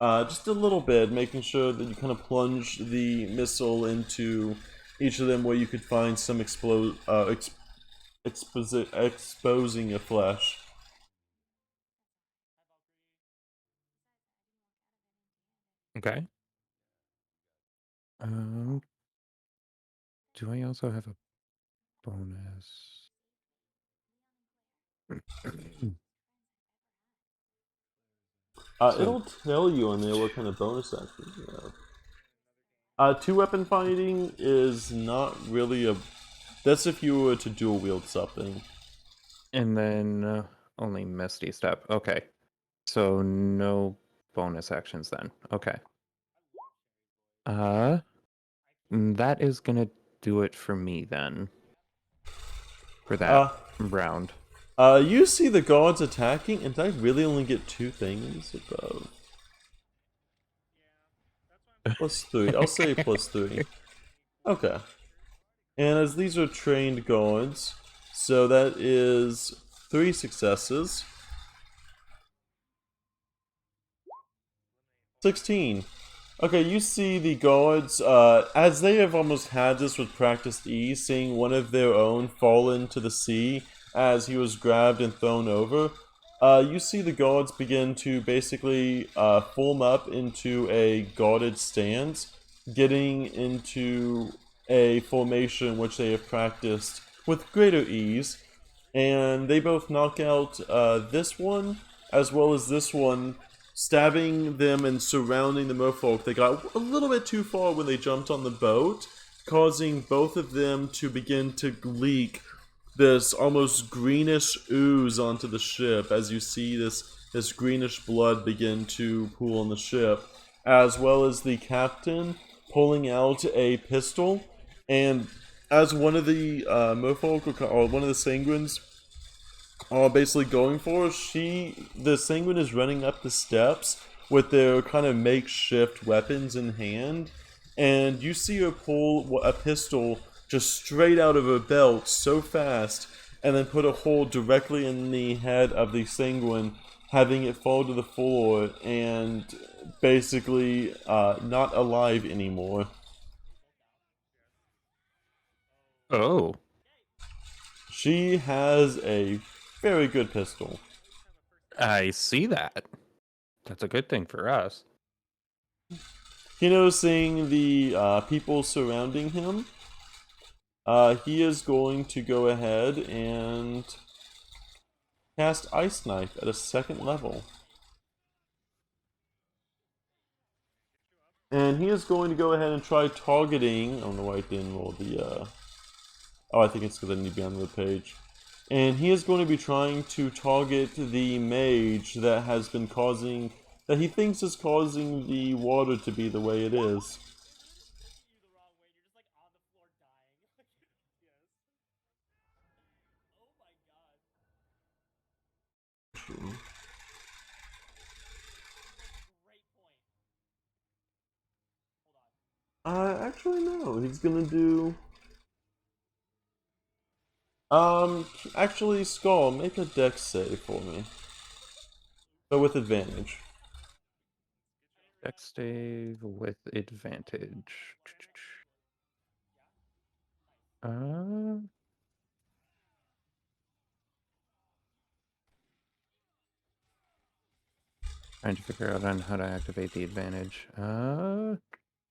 Speaker 1: just a little bit, making sure that you kind of plunge the missile into each of them where you could find some exposing your flesh.
Speaker 2: Okay. Do I also have a bonus? So,
Speaker 1: It'll tell you on there what kind of bonus actions you have. 2 weapon fighting is not really a. That's if you were to dual wield something.
Speaker 2: and then only Misty Step. Okay. So no bonus actions then. Okay. That is gonna do it for me then. For that round.
Speaker 1: You see the guards attacking, and did I really only get 2 things above? +3. I'll say +3. Okay. And as these are trained guards, so that is 3 successes. 16. Okay, you see the guards, as they have almost had this with practiced ease, seeing one of their own fall into the sea as he was grabbed and thrown over. you see the guards begin to basically form up into a guarded stance, getting into a formation which they have practiced with greater ease, and they both knock out this one as well as this one, stabbing them and surrounding the merfolk. They got a little bit too far when they jumped on the boat, causing both of them to begin to leak this almost greenish ooze onto the ship as you see this greenish blood begin to pool on the ship, as well as the captain pulling out a pistol. And as one of the merfolk, or one of the sanguines, are basically going for, the sanguine is running up the steps with their kind of makeshift weapons in hand, and you see her pull a pistol just straight out of her belt so fast, and then put a hole directly in the head of the sanguine, having it fall to the floor and basically not alive anymore.
Speaker 2: Oh,
Speaker 1: She has a very good pistol.
Speaker 2: I see that. That's a good thing for us.
Speaker 1: Keno, seeing the people surrounding him, he is going to go ahead and cast Ice Knife at a 2nd level. And he is going to go ahead and try targeting. I don't know why I didn't roll the. Oh, I think it's because I need to be on the page. And he is going to be trying to target the mage that has been causing. That he thinks is causing the water to be the way it is. Actually, no. He's gonna do. Actually, Skoll, make a dex save for me. But with advantage.
Speaker 2: Dex save with advantage. Uh, Trying to figure out on how to activate the advantage.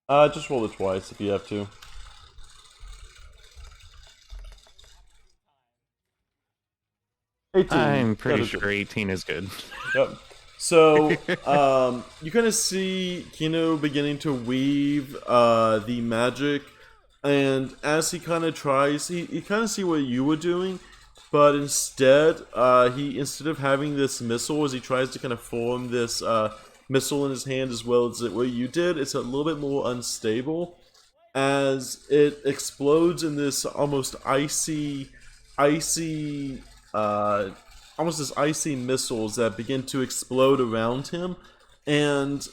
Speaker 1: Just roll it twice if you have to.
Speaker 2: I'm
Speaker 1: 18.
Speaker 2: pretty sure 18 is good.
Speaker 1: Yep. So, you kind of see Keno beginning to weave the magic, and as he kind of tries, he kind of see what you were doing, but instead, instead of having this missile, as he tries to kind of form this missile in his hand as well as what you did, it's a little bit more unstable, as it explodes in this almost icy, almost this icy missiles that begin to explode around him, and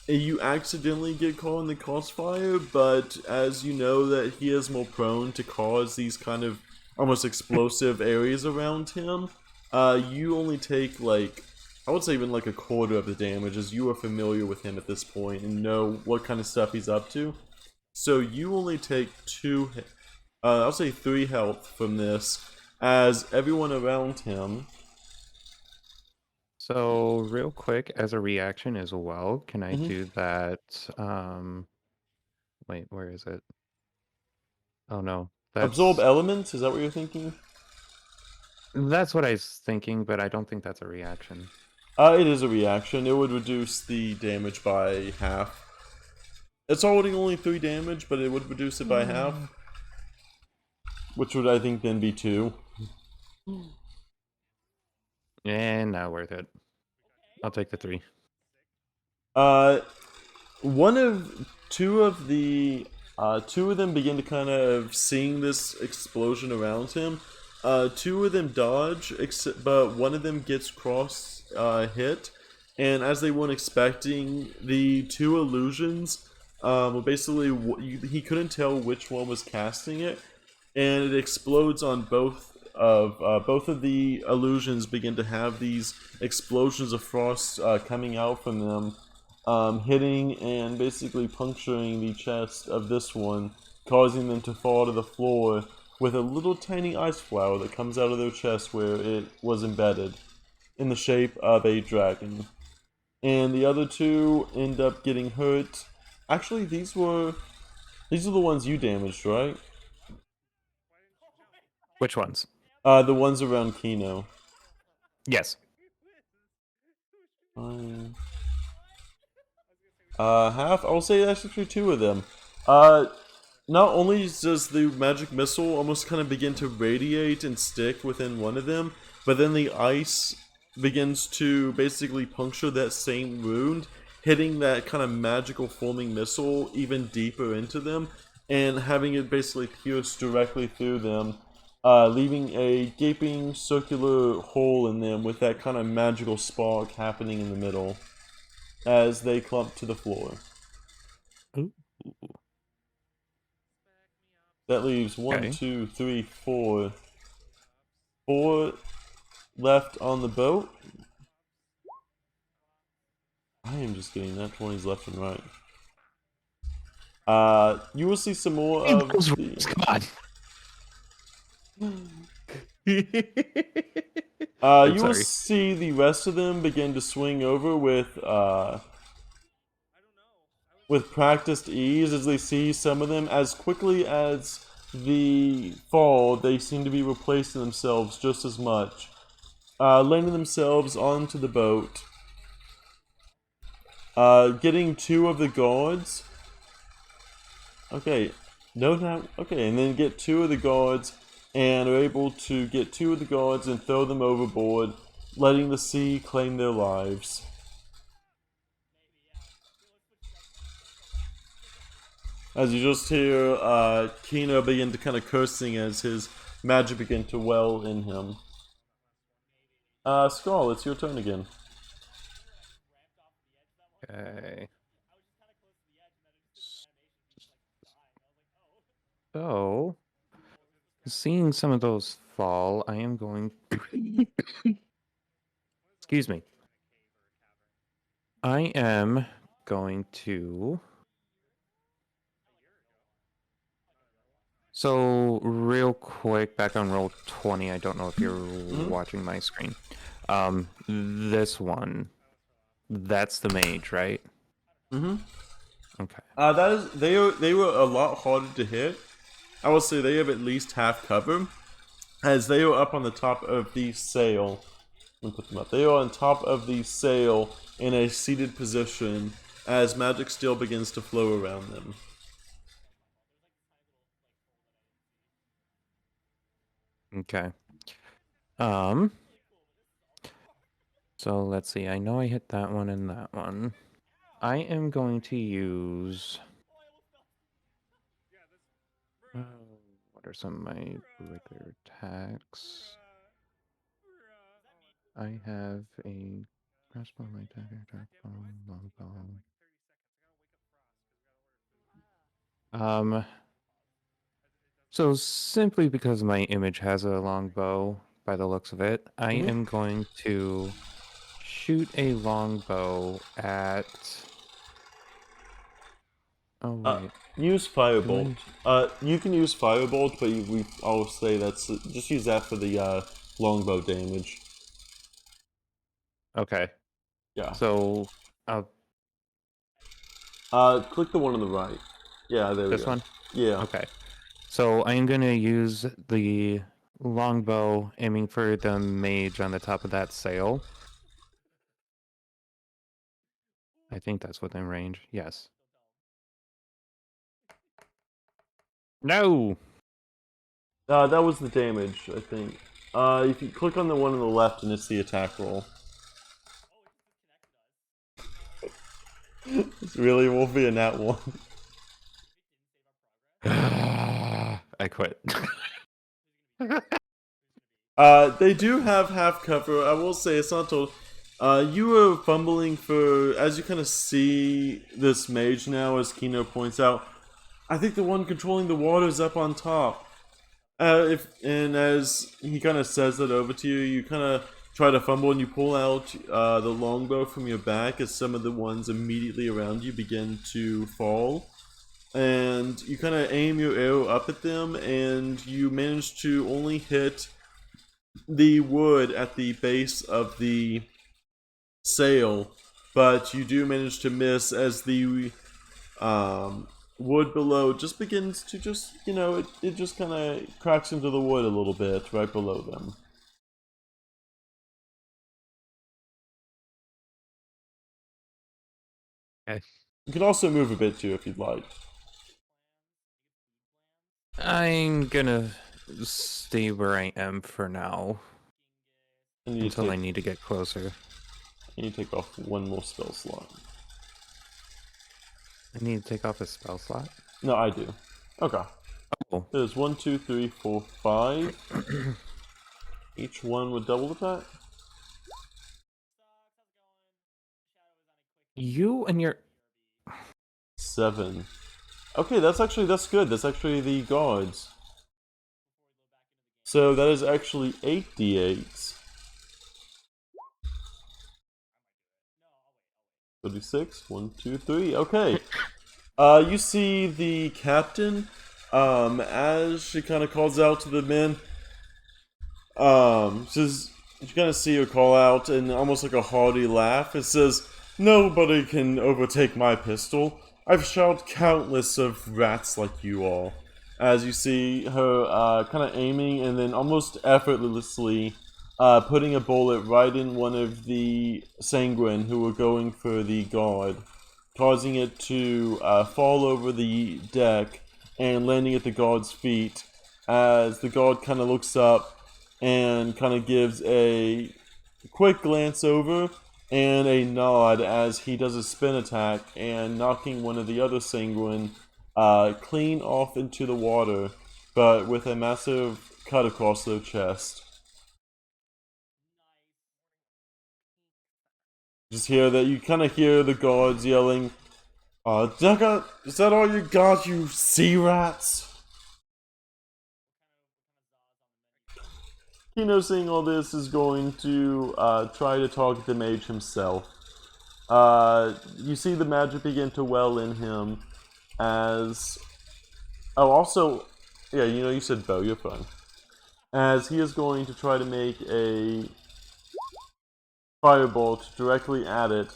Speaker 1: you accidentally get caught in the crossfire. But as you know that he is more prone to cause these kind of almost explosive areas around him, you only take like, I would say even like a quarter of the damage, as you are familiar with him at this point and know what kind of stuff he's up to. So you only take I'll say 3 health from this, as everyone around him.
Speaker 2: So, real quick, as a reaction as well, can I
Speaker 1: Mhm.
Speaker 2: do that? Wait, where is it? Oh no,
Speaker 1: Absorb elements, is that what you're thinking?
Speaker 2: that's what I was thinking, but I don't think that's a reaction.
Speaker 1: It is a reaction. It would reduce the damage by half. It's already only 3 damage, but it would reduce it by half, which would I think then be 2.
Speaker 2: And not worth it. I'll take the 3.
Speaker 1: Uh, one of two of them begin to kind of seeing this explosion around him. 2 of them dodge, but one of them gets cross hit, and as they weren't expecting, the 2 illusions, were basically he couldn't tell which one was casting it, and it explodes on both of the illusions. Begin to have these explosions of frost coming out from them, hitting and basically puncturing the chest of this one, causing them to fall to the floor with a little tiny ice flower that comes out of their chest where it was embedded. in the shape of a dragon. And the other two end up getting hurt. Actually, these are the ones you damaged, right?
Speaker 2: Which ones?
Speaker 1: The ones around Keno.
Speaker 2: Yes.
Speaker 1: Fine. Half? I'll say actually two of them. Uh, Not only does the magic missile almost kind of begin to radiate and stick within one of them, but then the ice begins to basically puncture that same wound, hitting that kind of magical forming missile even deeper into them, and having it basically pierce directly through them, leaving a gaping circular hole in them with that kind of magical spark happening in the middle as they clump to the floor.
Speaker 2: Ooh.
Speaker 1: That leaves one,
Speaker 2: Okay.
Speaker 1: two, three, four. Four left on the boat. I am just getting that 20s left and right. You will see some more
Speaker 2: Hey,
Speaker 1: of
Speaker 2: those
Speaker 1: the.
Speaker 2: rules, come on. I'm
Speaker 1: You will
Speaker 2: sorry.
Speaker 1: see the rest of them begin to swing over with practiced ease as they see some of them as quickly as the fall. They seem to be replacing themselves just as much, landing themselves onto the boat, getting two of the guards. Okay, no, not okay, and then get two of the guards, and are able to get two of the guards and throw them overboard, letting the sea claim their lives. As you just hear Keno begin to kind of cursing as his magic begin to well in him. Skoll, it's your turn again.
Speaker 2: Okay. So, seeing some of those fall, I am going. Excuse me. I am going to. So, real quick, back on roll 20, I don't know if you're watching my screen. This one, that's the mage, right?
Speaker 1: Mm-hmm.
Speaker 2: Okay.
Speaker 1: That is they were a lot harder to hit. I will say they have at least half cover, as they are up on the top of the sail. Let me put them up. They are on top of the sail in a seated position as magic still begins to flow around them.
Speaker 2: Okay. Um, so let's see. I know I hit that one and that one. I am going to use. Uh, what are some of my regular attacks? I have a crossbow, light dagger, dark bow, longbow. So simply because my image has a longbow, by the looks of it, I
Speaker 1: Mm-hmm.
Speaker 2: am going to shoot a longbow at. Oh wait,
Speaker 1: Use
Speaker 2: do
Speaker 1: firebolt.
Speaker 2: I?
Speaker 1: You can use firebolt, but I'll say that's just use that for the longbow damage.
Speaker 2: Okay,
Speaker 1: Yeah.
Speaker 2: so
Speaker 1: Click the one on the right. Yeah, there we
Speaker 2: this
Speaker 1: go.
Speaker 2: one.
Speaker 1: Yeah.
Speaker 2: Okay, so I am gonna use the longbow, aiming for the mage on the top of that sail. I think that's within range. Yes. No.
Speaker 1: That was the damage, I think. If you click on the one on the left and it's the attack roll. It's really won't be a nat one.
Speaker 2: I quit.
Speaker 1: They do have half cover. I will say it's not total. You were fumbling for as you kind of see this mage now, as Keno points out. I think the one controlling the water is up on top. If and as he kind of says that over to you, you kind of try to fumble and you pull out the longbow from your back as some of the ones immediately around you begin to fall. And you kind of aim your arrow up at them, and you manage to only hit the wood at the base of the sail, but you do manage to miss as the wood below just begins to it just kind of cracks into the wood a little bit right below them.
Speaker 2: Okay.
Speaker 1: You can also move a bit too if you'd like.
Speaker 2: I'm gonna stay where I am for now
Speaker 1: And you
Speaker 2: until I
Speaker 1: take
Speaker 2: need to get closer.
Speaker 1: off one more spell slot.
Speaker 2: I need to take off a spell slot.
Speaker 1: No, I do. Okay.
Speaker 2: Oh.
Speaker 1: There's 1, 2, 3, 4, 5. Each one would double attack.
Speaker 2: You and your
Speaker 1: 7. Okay, that's good. That's actually the guards. So that is actually 8d8s. 36. 1, 2, 3. Okay. You see the captain, as she kind of calls out to the men. Says you kind of see her call out and almost like a hearty laugh. It says, "Nobody can overtake my pistol. I've shot countless of rats like you all." As you see her kind of aiming and then almost effortlessly putting a bullet right in one of the sanguine who were going for the guard, causing it to fall over the deck and landing at the guard's feet. As the guard kind of looks up and kind of gives a quick glance over and a nod as he does a spin attack and knocking one of the other sanguine clean off into the water, but with a massive cut across their chest. Just hear that you kind of hear the guards yelling, Deca, is that all you got, you sea rats? Keno, seeing all this, is going to try to target the mage himself. You see the magic begin to well in him as... Oh, also, yeah, you said bow, you're fine. As he is going to try to make a firebolt directly at it.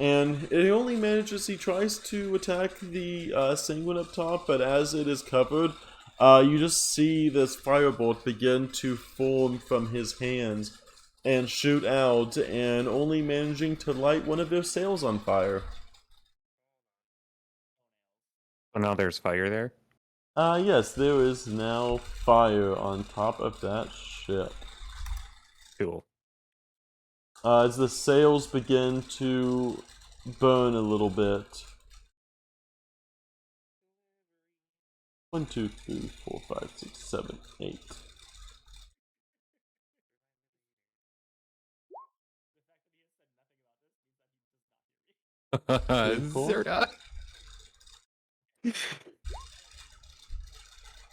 Speaker 1: And he tries to attack the sanguine up top, but as it is covered, you just see this firebolt begin to form from his hands and shoot out, and only managing to light one of their sails on fire.
Speaker 2: oh no, there's fire there.
Speaker 1: Yes, there is now fire on top of that ship.
Speaker 2: Cool.
Speaker 1: As the sails begin to burn a little bit. 1, 2, 3, 4, 5, 6, 7, 8. Four.
Speaker 2: Zerda.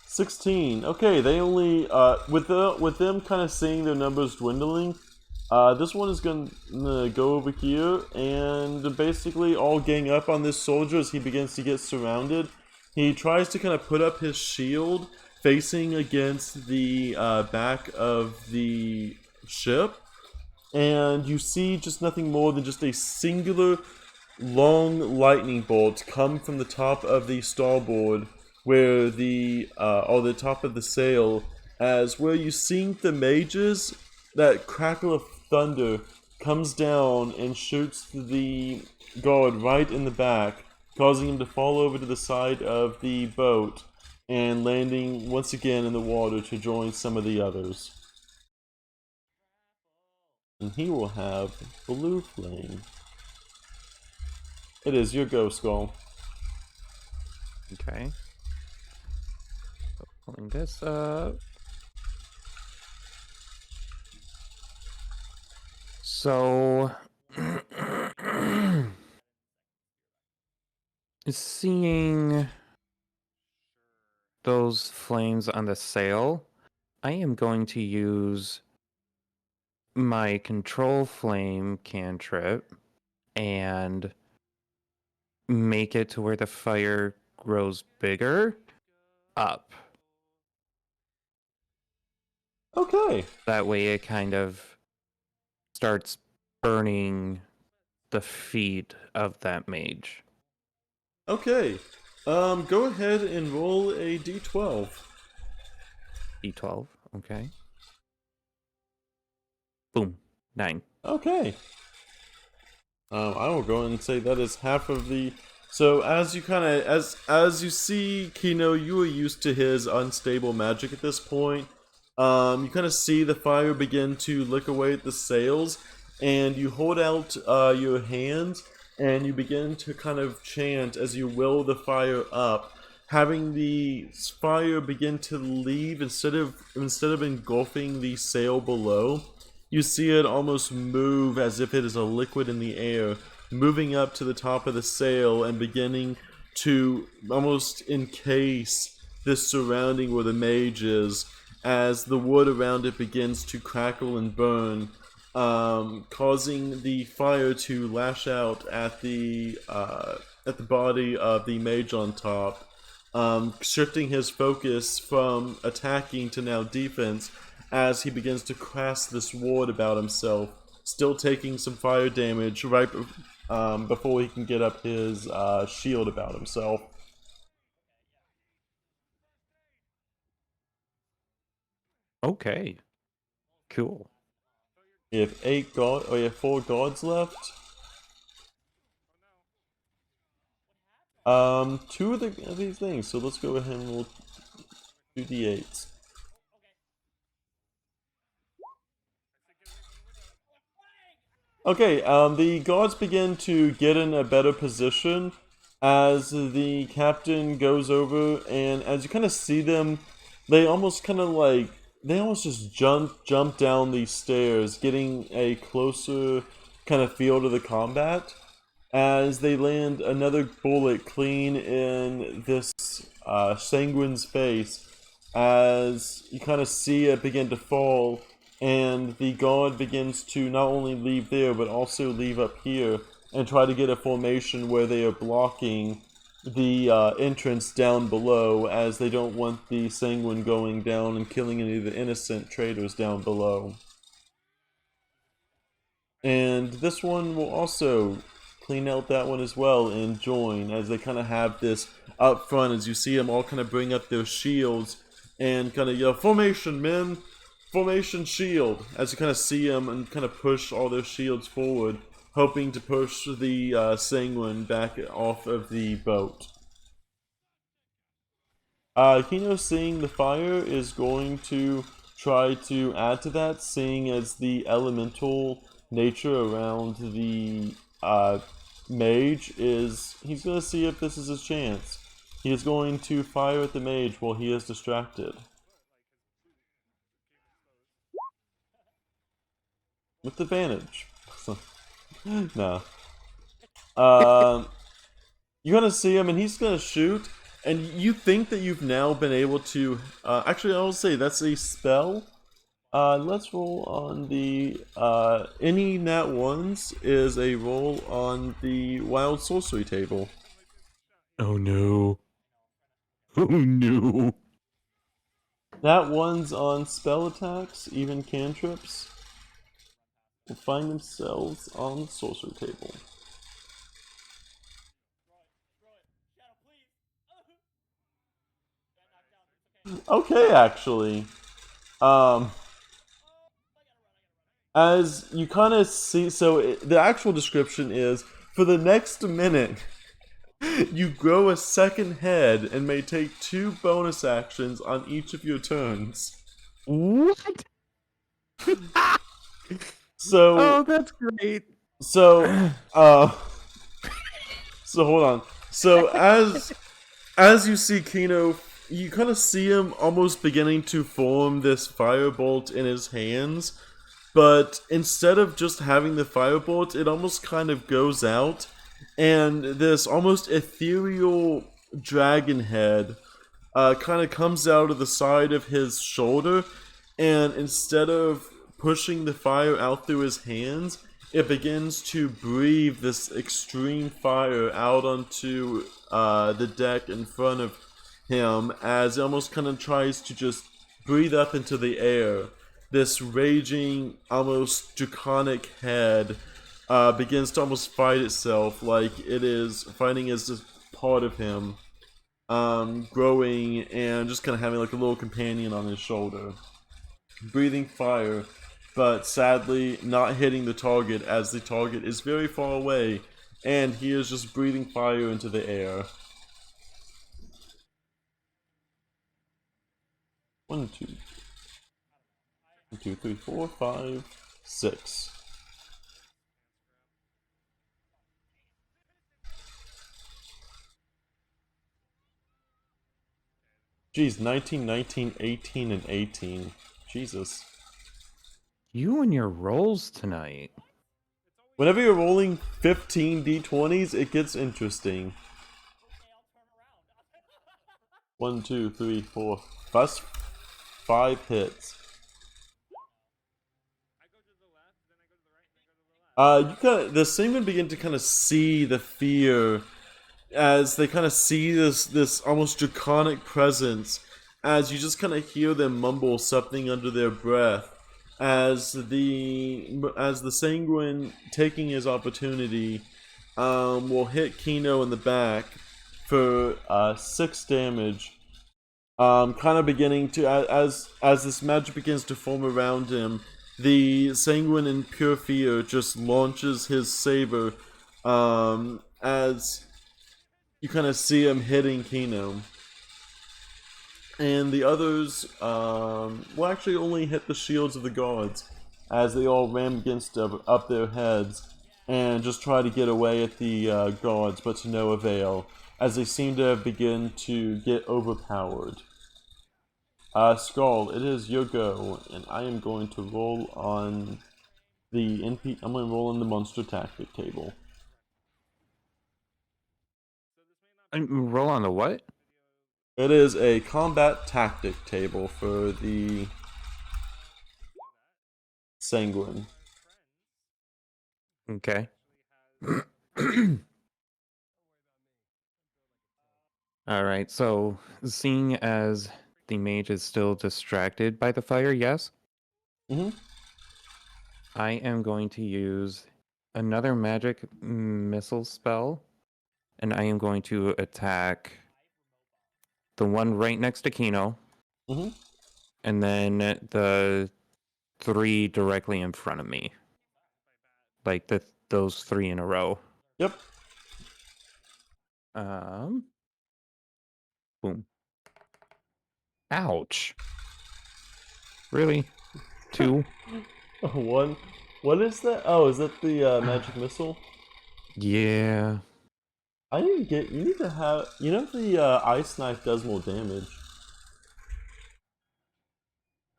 Speaker 1: 16. Okay, they only with them kind of seeing their numbers dwindling. This one is gonna go over here and basically all gang up on this soldier as he begins to get surrounded. He tries to kind of put up his shield facing against the back of the ship, and you see just nothing more than just a singular long lightning bolt come from the top of the starboard, where or the top of the sail, as where you sink the mages, that crackle of thunder comes down and shoots the guard right in the back, causing him to fall over to the side of the boat and landing once again in the water to join some of the others. And he will have blue flame. It is your go, Skoll.
Speaker 2: Okay. So, pulling this up. So, seeing those flames on the sail, I am going to use my control flame cantrip and make it to where the fire grows bigger up.
Speaker 1: Okay.
Speaker 2: That way it kind of starts burning the feet of that mage.
Speaker 1: Okay. Go ahead and roll a d12.
Speaker 2: D12, okay. Boom. 9.
Speaker 1: Okay. I will go and say that is half of the. So as you kind of as you see Keno, you are used to his unstable magic at this point. You kind of see the fire begin to lick away at the sails, and you hold out your hands and you begin to kind of chant as you will the fire up, having the fire begin to leave instead of engulfing the sail below. You see it almost move as if it is a liquid in the air, moving up to the top of the sail and beginning to almost encase this surrounding where the mage is, as the wood around it begins to crackle and burn, causing the fire to lash out at the body of the mage on top, shifting his focus from attacking to now defense, as he begins to cast this ward about himself, still taking some fire damage right before he can get up his shield about himself.
Speaker 2: Okay. Cool.
Speaker 1: You have 4 gods left. 2 of these things, so let's go ahead and roll 2d8s. Okay, the gods begin to get in a better position as the captain goes over, and as you kind of see them, they almost just jump down these stairs, getting a closer kind of feel to the combat, as they land another bullet clean in this Sanguine's face, as you kind of see it begin to fall, and the god begins to not only leave there, but also leave up here, and try to get a formation where they are blocking the entrance down below, as they don't want the Sanguine going down and killing any of the innocent traders down below. And this one will also clean out that one as well and join, as they kind of have this up front, as you see them all kind of bring up their shields and kind of yell, "Formation, men! Formation shield!" As you kind of see them and kind of push all their shields forward, hoping to push the Sanguine back off of the boat. Keno, seeing the fire, is going to try to add to that, seeing as the elemental nature around the mage is, he's going to see if this is his chance. He is going to fire at the mage while he is distracted. With advantage. No. You're gonna see him and he's gonna shoot, and you think that you've now been able to, actually I will say that's a spell. Let's roll on the, any nat ones is a roll on the wild sorcery table.
Speaker 2: Oh no. Oh no.
Speaker 1: Nat ones on spell attacks, even cantrips, will find themselves on the sorcery table. Okay, actually. As you kind of see, the actual description is, for the next minute, you grow a second head and may take 2 bonus actions on each of your turns.
Speaker 2: What?
Speaker 1: So,
Speaker 2: Oh, that's great.
Speaker 1: so, so hold on. So as you see Keno, you kind of see him almost beginning to form this firebolt in his hands, but instead of just having the firebolt, it almost kind of goes out, and this almost ethereal dragon head kind of comes out of the side of his shoulder, and instead of pushing the fire out through his hands, it begins to breathe this extreme fire out onto the deck in front of him, as it almost kind of tries to just breathe up into the air, this raging, almost draconic head begins to almost fight itself, like it is fighting as just part of him, growing and just kind of having like a little companion on his shoulder, breathing fire, but sadly not hitting the target as the target is very far away, and he is just breathing fire into the air. 1, 2, 1, 2, 3, 4, 5, 6. Geez, 19, 19, 18, and 18. Jesus.
Speaker 2: You and your rolls tonight.
Speaker 1: Whenever you're rolling 15 d20s, it gets interesting. 1, 2, 3, 4. First 5 hits. The Singmen begin to kind of see the fear as they kind of see this almost draconic presence, as you just kind of hear them mumble something under their breath, as the Sanguine, taking his opportunity, will hit Keno in the back for 6 damage. Kind of beginning to, as this magic begins to form around him, the Sanguine in pure fear just launches his saber, as you kind of see him hitting Keno. And the others will actually only hit the shields of the guards, as they all ram against up their heads and just try to get away at the guards, but to no avail, as they seem to begin to get overpowered. Skoll, it is your go, and I am going to roll on the I'm going to roll on the monster tactic table.
Speaker 2: Roll on the what?
Speaker 1: It is a combat tactic table for the Sanguine.
Speaker 2: Okay. Alright, so seeing as the mage is still distracted by the fire, yes?
Speaker 1: Mm-hmm.
Speaker 2: I am going to use another magic missile spell, and I am going to attack the one right next to Keno,
Speaker 1: Mm-hmm.
Speaker 2: and then the 3 directly in front of me. Like those 3 in a row.
Speaker 1: Yep.
Speaker 2: Boom. Ouch. Really? 2?
Speaker 1: One. What is that? Oh, is that the magic missile?
Speaker 2: Yeah.
Speaker 1: I didn't get. You need to have. You know the ice knife does more damage.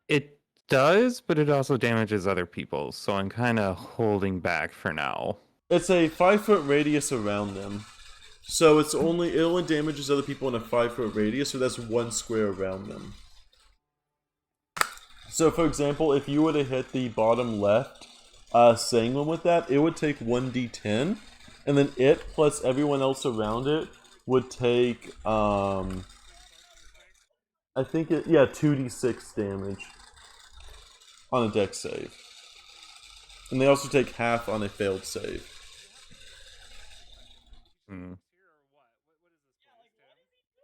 Speaker 2: It does, but it also damages other people, so I'm kind of holding back for now.
Speaker 1: It's a 5-foot radius around them, so it only damages other people in a 5-foot radius, so that's 1 square around them. So, for example, if you were to hit the bottom left Sanguine with that, it would take 1d10, and then it plus everyone else around it would take, I think 2d6 damage on a dex save. And they also take half on a failed save.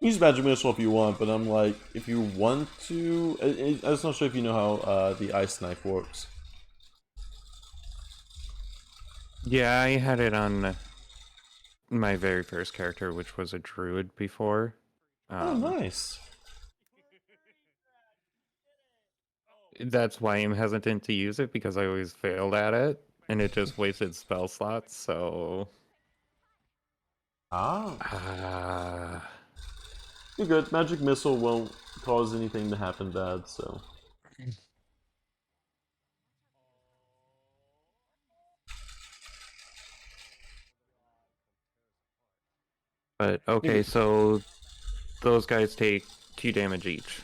Speaker 1: Use magic missile if you want, but I'm like, if you want to, I'm just not sure if you know how the ice knife works.
Speaker 2: Yeah, I had it on my very first character, which was a druid before.
Speaker 1: Oh, nice.
Speaker 2: That's why I'm hesitant to use it, because I always failed at it, and it just wasted spell slots, so...
Speaker 1: You're good. Magic missile won't cause anything to happen bad, so...
Speaker 2: But, okay, so those guys take 2 damage each.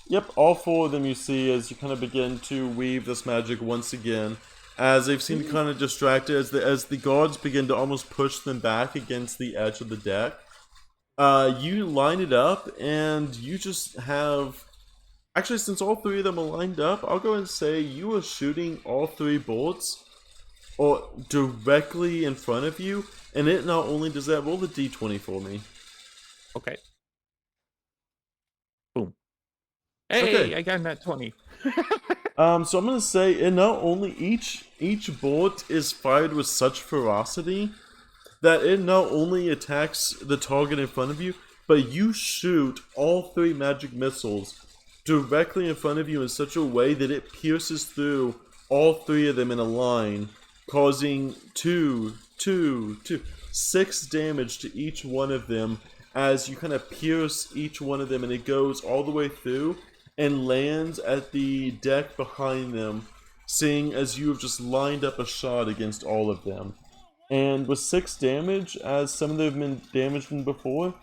Speaker 1: Yep, all 4 of them you see as you kind of begin to weave this magic once again, as they've seemed kind of distracted, as the guards begin to almost push them back against the edge of the deck. You line it up, and you just have... Actually, since all three of them are lined up, I'll go and say you are shooting all three bolts or directly in front of you, and it not only does that, roll the d20 for me.
Speaker 2: Okay. Boom.
Speaker 1: Okay.
Speaker 2: Hey, I got that 20.
Speaker 1: So I'm gonna say it not only each bullet is fired with such ferocity that it not only attacks the target in front of you, but you shoot all three magic missiles directly in front of you in such a way that it pierces through all three of them in a line, causing 6 damage to each one of them as you kind of pierce each one of them, and it goes all the way through and lands at the deck behind them, seeing as you have just lined up a shot against all of them. And with 6 damage, as some of them have been damaged in before,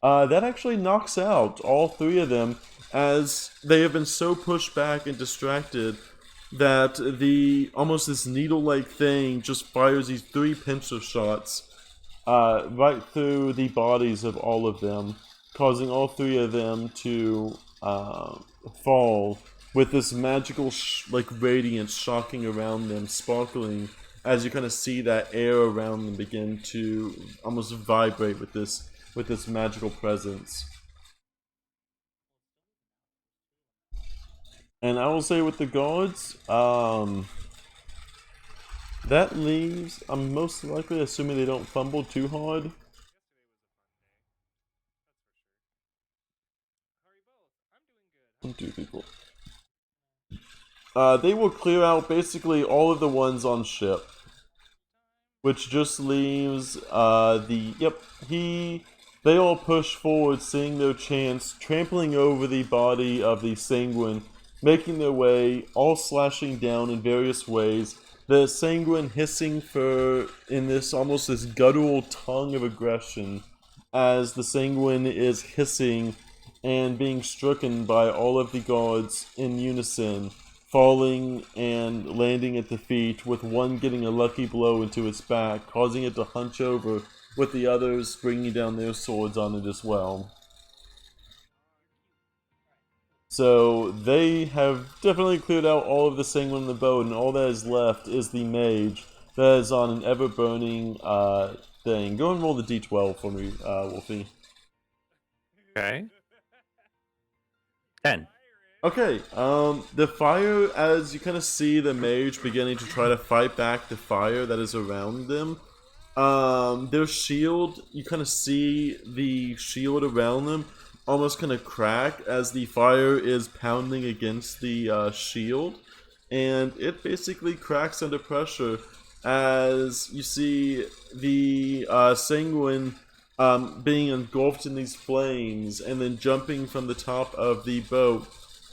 Speaker 1: that actually knocks out all three of them, as they have been so pushed back and distracted that the almost this needle-like thing just fires these 3 pincer shots right through the bodies of all of them, causing all three of them to fall with this magical like radiance shocking around them, sparkling as you kind of see that air around them begin to almost vibrate with this magical presence. And I will say with the guards, that leaves, I'm most likely assuming they don't fumble too hard. 1, 2, 3, 4. They will clear out basically all of the ones on ship, which just leaves they all push forward, seeing their chance, trampling over the body of the Sanguine, making their way, all slashing down in various ways. The Sanguine hissing in this almost this guttural tongue of aggression, as the Sanguine is hissing and being stricken by all of the guards in unison, falling and landing at the feet, with one getting a lucky blow into its back, causing it to hunch over, with the others bringing down their swords on it as well. So they have definitely cleared out all of the Sanguine in the boat, and all that is left is the mage that is on an ever-burning thing. Go and roll the d12 for me, Wolfie.
Speaker 2: Okay. 10.
Speaker 1: Okay, the fire, as you kind of see the mage beginning to try to fight back the fire that is around them, their shield, you kind of see the shield around them almost kind of crack as the fire is pounding against the shield, and it basically cracks under pressure as you see the Sanguine being engulfed in these flames and then jumping from the top of the boat,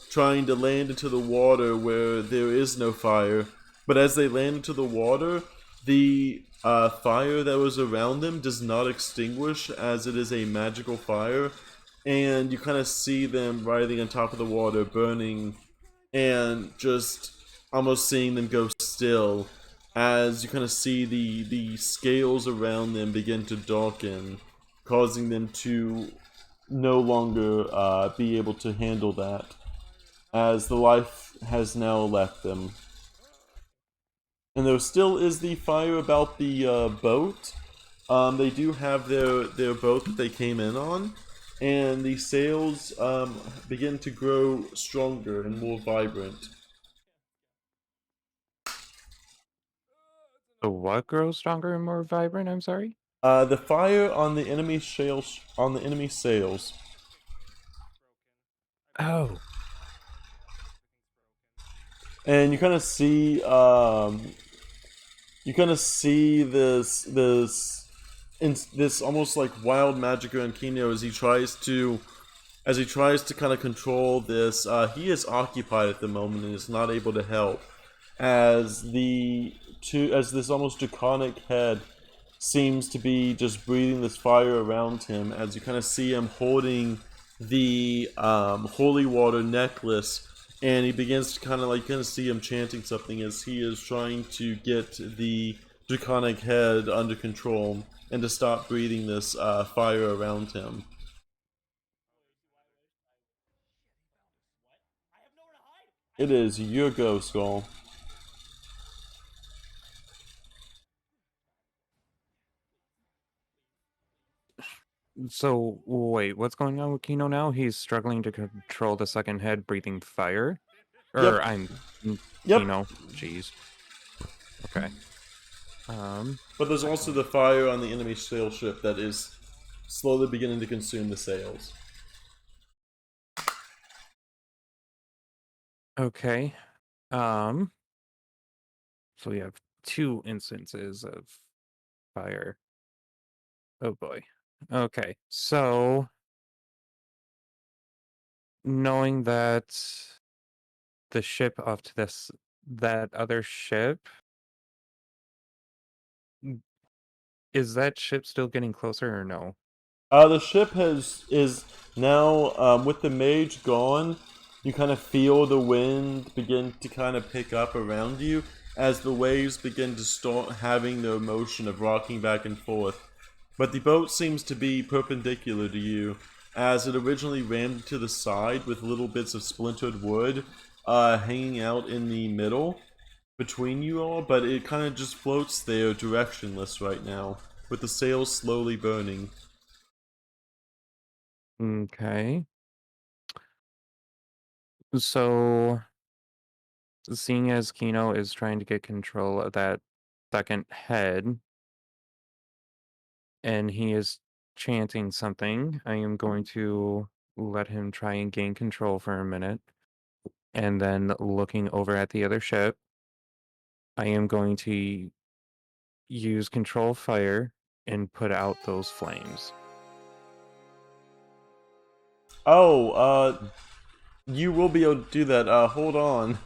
Speaker 1: trying to land into the water where there is no fire. But as they land into the water, the fire that was around them does not extinguish, as it is a magical fire, and you kind of see them riding on top of the water, burning, and just almost seeing them go still, as you kind of see the scales around them begin to darken, causing them to no longer be able to handle that, as the life has now left them. And there still is the fire about the boat. They do have their boat that they came in on, and the sails begin to grow stronger and more vibrant.
Speaker 2: So what grows stronger and more vibrant? I'm sorry.
Speaker 1: The fire on the enemy sails.
Speaker 2: Oh.
Speaker 1: And you kind of see this almost like wild magic around Keno as he tries to kind of control this. He is occupied at the moment and is not able to help, as this almost draconic head seems to be just breathing this fire around him, as you kind of see him holding the holy water necklace, and he begins to kind of see him chanting something as he is trying to get the draconic head under control and to stop breathing this fire around him. It is your go, Skoll.
Speaker 2: So, wait, what's going on with Keno now? He's struggling to control the second head breathing fire?
Speaker 1: Yep. Yep.
Speaker 2: Keno. Jeez. Okay. Um,
Speaker 1: But there's also
Speaker 2: second.
Speaker 1: the fire on the enemy sail ship that is slowly beginning to consume the sails.
Speaker 2: Okay. Um, so we have 2 instances of fire. Oh boy. Okay. So, knowing that the ship off to that other ship, is that ship still getting closer or no?
Speaker 1: The ship is now with the mage gone. You kind of feel the wind begin to kind of pick up around you as the waves begin to start having the motion of rocking back and forth. But the boat seems to be perpendicular to you, as it originally rammed to the side with little bits of splintered wood hanging out in the middle between you all, but it kind of just floats there directionless right now, with the sails slowly burning.
Speaker 2: Okay. So, seeing as Keno is trying to get control of that second head, and he is chanting something, I am going to let him try and gain control for a minute. And then looking over at the other ship, I am going to use control fire and put out those flames.
Speaker 1: Oh, you will be able to do that. Hold on.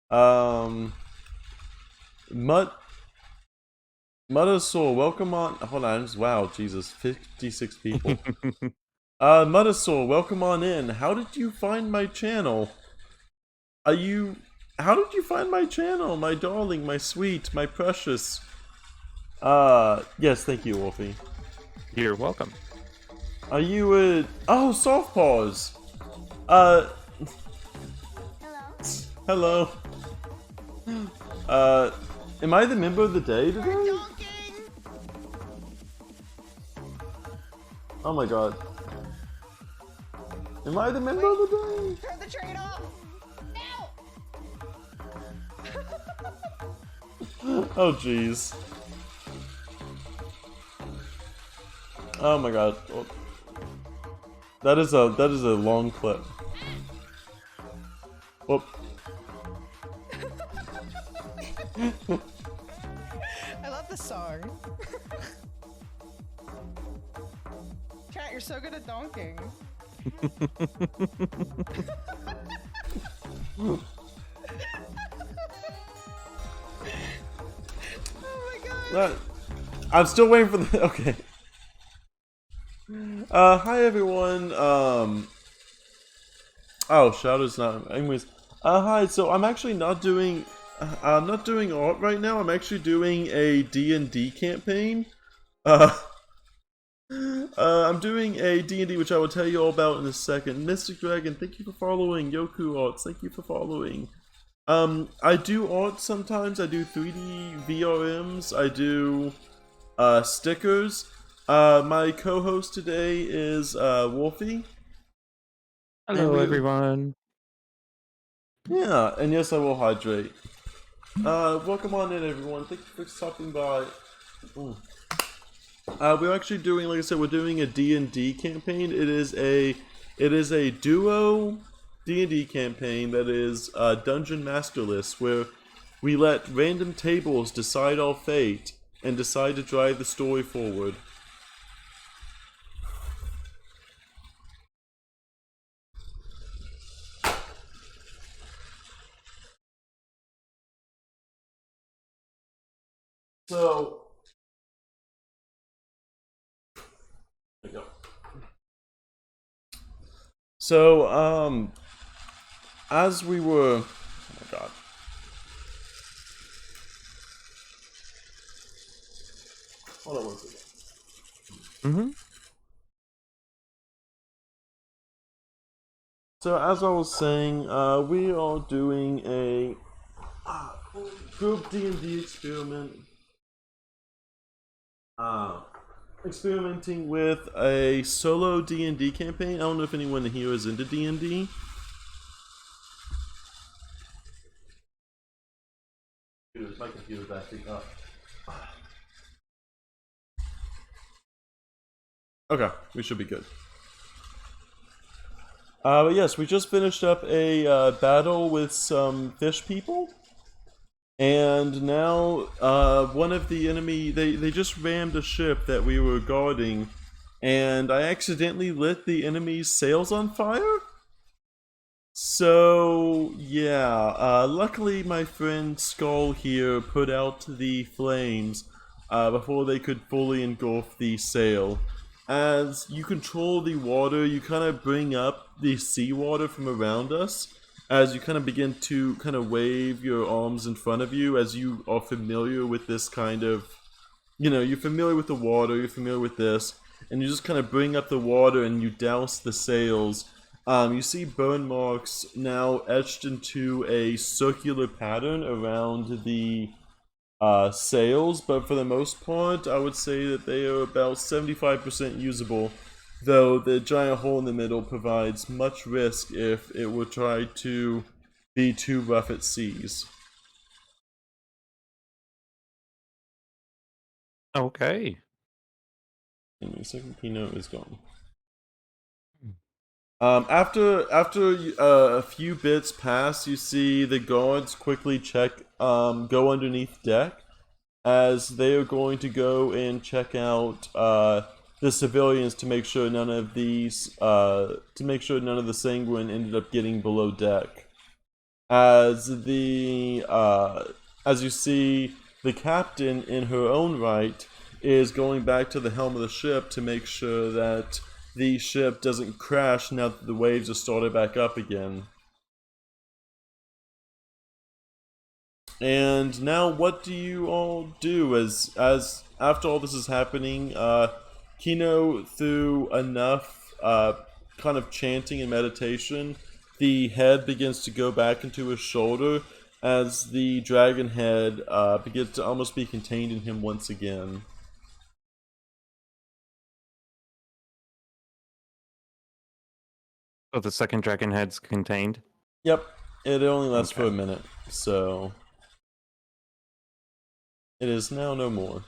Speaker 1: Um, Mud Mudasaur, welcome on. Hold on. Wow, Jesus, 56 people. Mudasaur, welcome on in. How did you find my channel? Are you? How did you find my channel, my darling, my sweet, my precious? Yes, thank you, Wolfie.
Speaker 2: You're welcome.
Speaker 1: Are you Oh, soft paws. Uh, hello. Uh, am I the member of the day today? Oh my god. Am I the member of the day?
Speaker 3: Turn the train off! No!
Speaker 1: Oh jeez. Oh my god. Oh. That is a long clip. Whoop.
Speaker 3: I love this song. Cat, you're so good at donking. Oh my god.
Speaker 1: I'm still waiting for the okay. Hi everyone. Oh, Shadow's not. Anyways, hi. So I'm actually not doing. I'm not doing art right now. I'm actually doing a D&D campaign. Uh, I'm doing a D&D, which I will tell you all about in a second. Mystic Dragon, thank you for following. Yoku Arts, thank you for following. I do art sometimes. I do 3D VRMs. I do stickers. My co-host today is Wolfie. And
Speaker 2: Hello, everyone.
Speaker 1: yeah, and yes, I will hydrate. Welcome on in, everyone. Thank you for stopping by. Ooh. We're actually doing, like I said, we're doing a D&D campaign. It is a duo D&D campaign that is Dungeon Masterless, where we let random tables decide our fate and decide to drive the story forward. So, there you go. So, as we were, oh my god. Hold on one second.
Speaker 2: Mm-hmm.
Speaker 1: So as I was saying, we are doing a group D&D experiment. Experimenting with a solo D&D campaign. I don't know if anyone here is into D&D. My computer's acting up. Okay, we should be good. But yes, we just finished up a battle with some fish people. And now, one of the enemy, they just rammed a ship that we were guarding, and I accidentally lit the enemy's sails on fire? So, yeah, luckily my friend Skoll here put out the flames before they could fully engulf the sail. As you control the water, you kind of bring up the seawater from around us, as you kind of begin to kind of wave your arms in front of you, as you are familiar with this kind of, you're familiar with the water, you're familiar with this, and you just kind of bring up the water and you douse the sails. You see burn marks now etched into a circular pattern around the sails, but for the most part, I would say that they are about 75% usable, though the giant hole in the middle provides much risk if it were tried to be too rough at seas.
Speaker 2: Okay.
Speaker 1: Give me a second, Keno is gone. After a few bits pass, you see the guards quickly go underneath deck, as they are going to go and check out the civilians to make sure none of the sanguine ended up getting below deck. As you see, the captain in her own right is going back to the helm of the ship to make sure that the ship doesn't crash now that the waves are started back up again. And now, what do you all do as after all this is happening? Keno, through enough kind of chanting and meditation, the head begins to go back into his shoulder as the dragon head begins to almost be contained in him once again.
Speaker 2: So the second dragon head's contained?
Speaker 1: Yep, it only lasts for
Speaker 2: Okay.
Speaker 1: a minute, so it is now no more.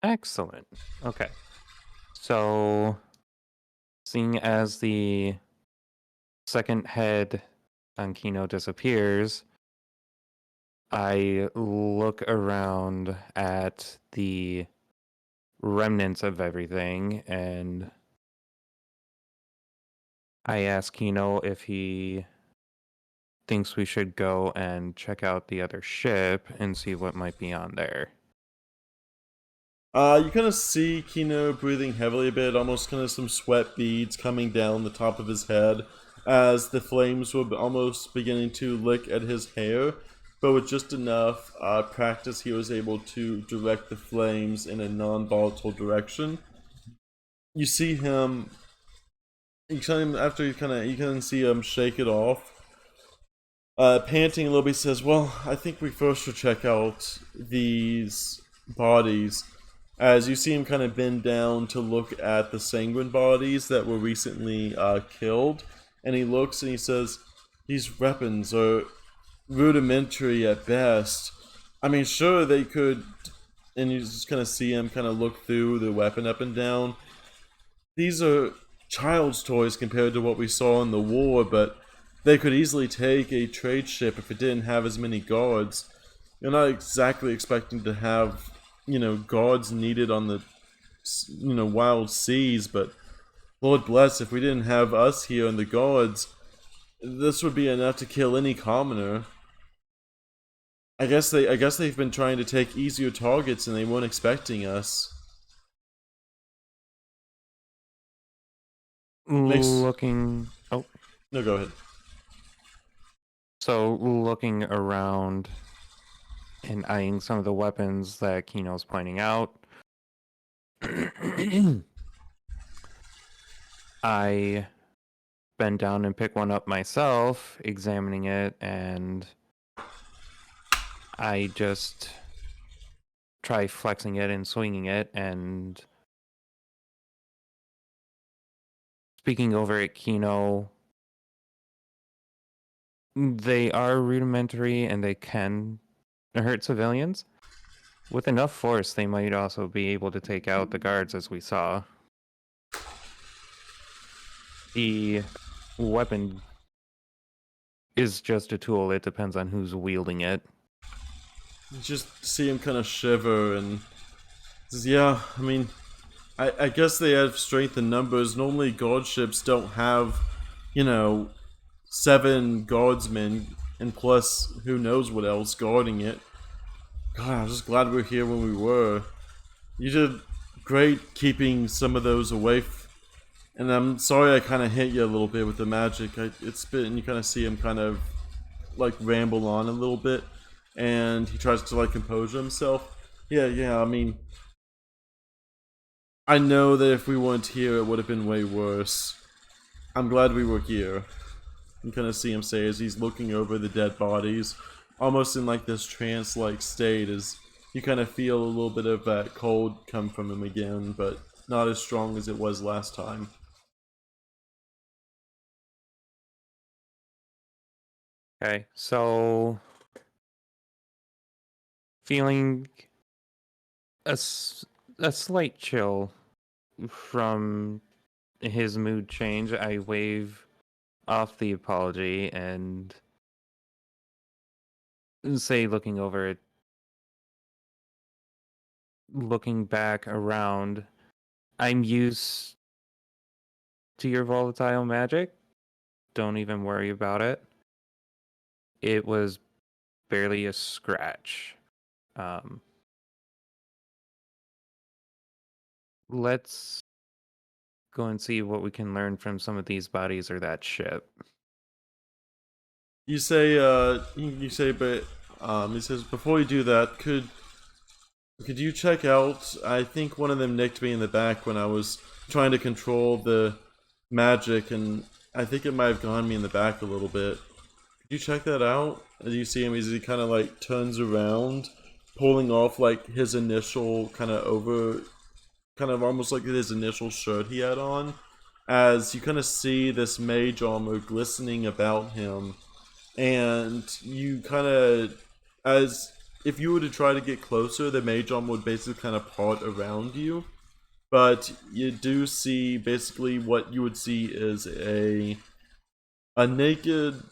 Speaker 2: Excellent. Okay. So, seeing as the second head on Keno disappears, I look around at the remnants of everything and I ask Keno if he thinks we should go and check out the other ship and see what might be on there.
Speaker 1: You kind of see Keno breathing heavily a bit, almost kind of some sweat beads coming down the top of his head as the flames were almost beginning to lick at his hair. But with just enough practice, he was able to direct the flames in a non-volatile direction. You see him. You kind of see him shake it off. Panting a little bit, he says, "Well, I think we first should check out these bodies." As you see him kind of bend down to look at the sanguine bodies that were recently killed, and he looks and he says, "These weapons are rudimentary at best. I mean, sure, they could," and you just kind of see him kind of look through the weapon up and down. "These are child's toys compared to what we saw in the war, but they could easily take a trade ship if it didn't have as many guards. You're not exactly expecting to have, guards needed on the, wild seas, but Lord bless, if we didn't have us here and the guards, this would be enough to kill any commoner. I guess they've been trying to take easier targets and they weren't expecting us."
Speaker 2: Looking... Oh,
Speaker 1: No, go ahead.
Speaker 2: so looking around and eyeing some of the weapons that Keno's pointing out, I bend down and pick one up myself, examining it, and I just try flexing it and swinging it, and speaking over at Keno, they are rudimentary and they can hurt civilians. With enough force, they might also be able to take out the guards, as we saw. The weapon is just a tool. It depends on who's wielding it.
Speaker 1: You just see him kind of shiver and says, yeah, I mean, I guess they have strength in numbers. Normally guard ships don't have, you know, 7 guardsmen and plus who knows what else guarding it. God, I'm just glad we're here when we were. You did great keeping some of those away. And I'm sorry I kind of hit you a little bit with the magic. It's been, you kind of see him kind of like ramble on a little bit. And he tries to like compose himself. Yeah, I mean, I know that if we weren't here it would have been way worse. I'm glad we were here. You kind of see him say as he's looking over the dead bodies, almost in like this trance-like state, as you kind of feel a little bit of that cold come from him again, but not as strong as it was last time.
Speaker 2: Okay, so feeling a slight chill from his mood change, I wave off the apology and say, looking over it, looking back around, I'm used to your volatile magic. Don't even worry about it. It was barely a scratch. Let's go and see what we can learn from some of these bodies or that ship.
Speaker 1: You say, but he says, before you do that, could you check out, I think one of them nicked me in the back when I was trying to control the magic, and I think it might have gone me in the back a little bit. Could you check that out? As you see him, as he kind of like turns around, pulling off like his initial kind of almost like his initial shirt he had on, as you kind of see this mage armor glistening about him, and you kind of, as if you were to try to get closer, the mage armor would basically kind of part around you, but you do see basically what you would see is a naked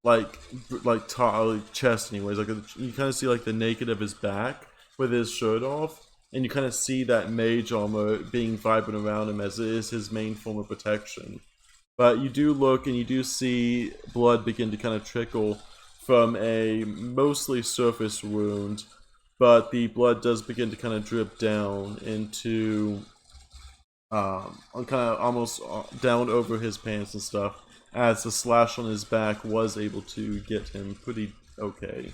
Speaker 1: like chest, anyways, like you kind of see like the naked of his back with his shirt off, and you kind of see that mage armor being vibrant around him as it is his main form of protection. But you do look and you do see blood begin to kind of trickle from a mostly surface wound, but the blood does begin to kind of drip down into kind of almost down over his pants and stuff, as the slash on his back was able to get him pretty okay.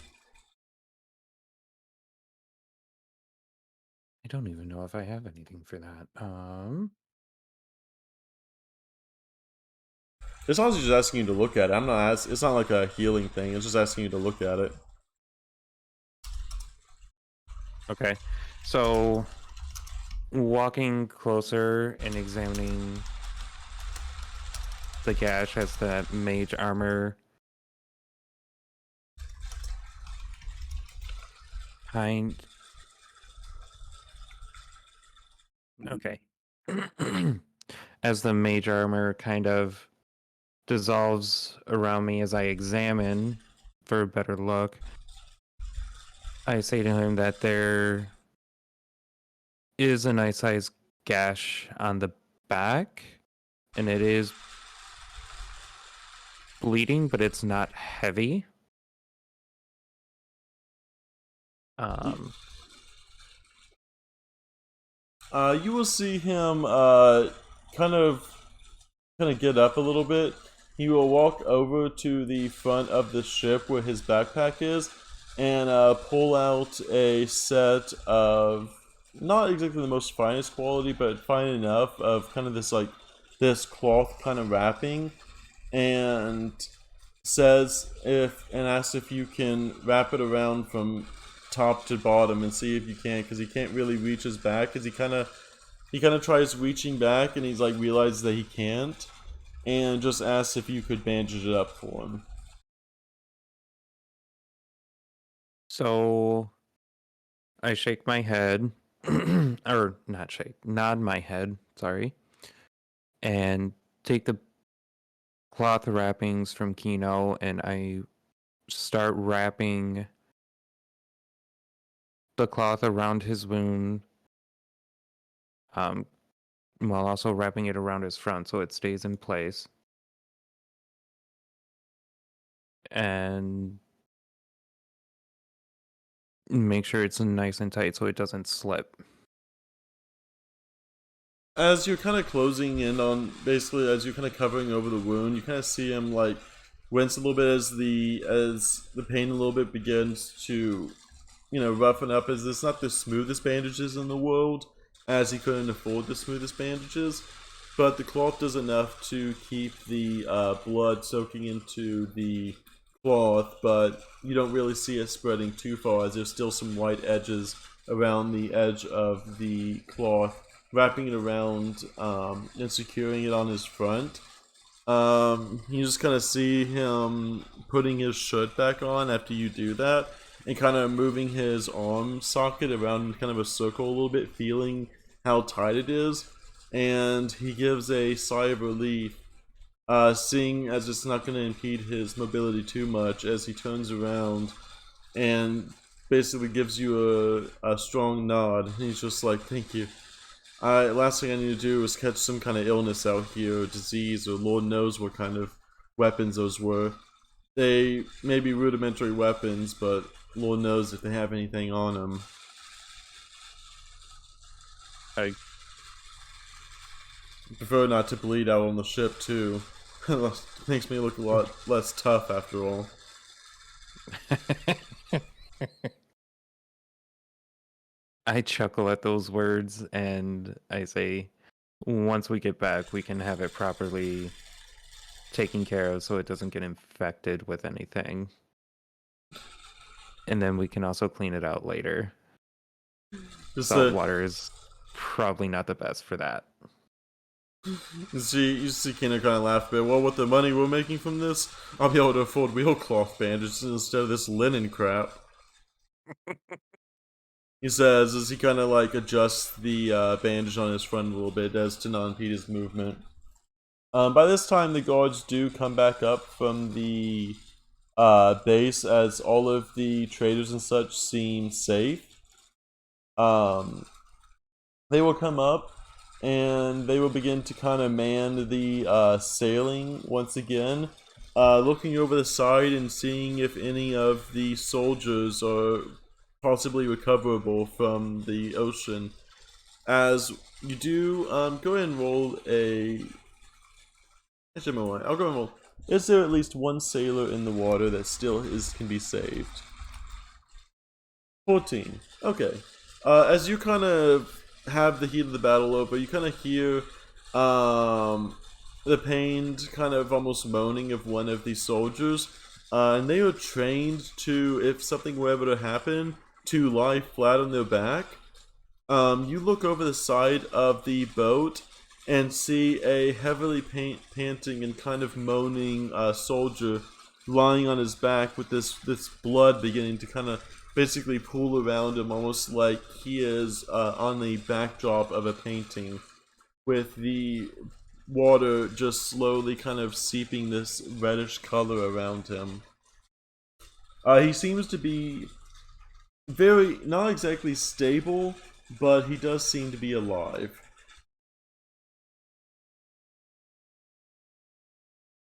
Speaker 2: I don't even know if I have anything for that.
Speaker 1: It's honestly just asking you to look at it. It's not like a healing thing. It's just asking you to look at it.
Speaker 2: Okay, so walking closer and examining the gash as the mage armor kind. Okay. As the mage armor kind of dissolves around me as I examine for a better look, I say to him that there is a nice sized gash on the back, and it is bleeding, but it's not heavy.
Speaker 1: You will see him kind of get up a little bit. He will walk over to the front of the ship where his backpack is, and pull out a set of not exactly the most finest quality, but fine enough of kind of this like this cloth kind of wrapping, and asks if you can wrap it around from top to bottom and see if you can, because he can't really reach his back, because he kind of tries reaching back and he's like realizes that he can't, and just asks if you could bandage it up for him.
Speaker 2: So I shake my head, or not shake, nod my head, sorry, and take the cloth wrappings from Keno and I start wrapping the cloth around his wound, um, while also wrapping it around his front so it stays in place. And make sure it's nice and tight so it doesn't slip.
Speaker 1: As you're kind of closing in on, basically as you're kind of covering over the wound, you kind of see him like wince a little bit as the pain a little bit begins to, you know, roughen up, as it's not the smoothest bandages in the world, as he couldn't afford the smoothest bandages, but the cloth does enough to keep the blood soaking into the cloth, but you don't really see it spreading too far, as there's still some white edges around the edge of the cloth, wrapping it around and securing it on his front. You just kind of see him putting his shirt back on after you do that, and kind of moving his arm socket around in kind of a circle a little bit, feeling how tight it is, and he gives a sigh of relief, seeing as it's not going to impede his mobility too much, as he turns around and basically gives you a strong nod. And he's just like, thank you. Last thing I need to do is catch some kind of illness out here, or disease, or Lord knows what kind of weapons those were. They may be rudimentary weapons, but Lord knows if they have anything on them.
Speaker 2: I
Speaker 1: prefer not to bleed out on the ship, too. Makes me look a lot less tough, after all.
Speaker 2: I chuckle at those words and I say, once we get back, we can have it properly taken care of so it doesn't get infected with anything. And then we can also clean it out later. Salt water is probably not the best for that.
Speaker 1: You see Keno kind of laugh a bit. Well, with the money we're making from this, I'll be able to afford wheel cloth bandages instead of this linen crap. He says as he kind of like adjusts the bandage on his front a little bit as to not impede his movement. By this time, the guards do come back up from the base, as all of the traders and such seem safe. They will come up and they will begin to kind of man the sailing once again, looking over the side and seeing if any of the soldiers are possibly recoverable from the ocean. As you do, go ahead and roll a... Actually, I'll go and roll. Is there at least one sailor in the water that still can be saved? 14. Okay. As you kind of have the heat of the battle over, you kind of hear the pained kind of almost moaning of one of these soldiers. And they are trained to, if something were ever to happen, to lie flat on their back. You look over the side of the boat and see a heavily panting and kind of moaning soldier lying on his back with this blood beginning to kind of basically pool around him, almost like he is on the backdrop of a painting, with the water just slowly kind of seeping this reddish color around him. He seems to be very, not exactly stable, but he does seem to be alive.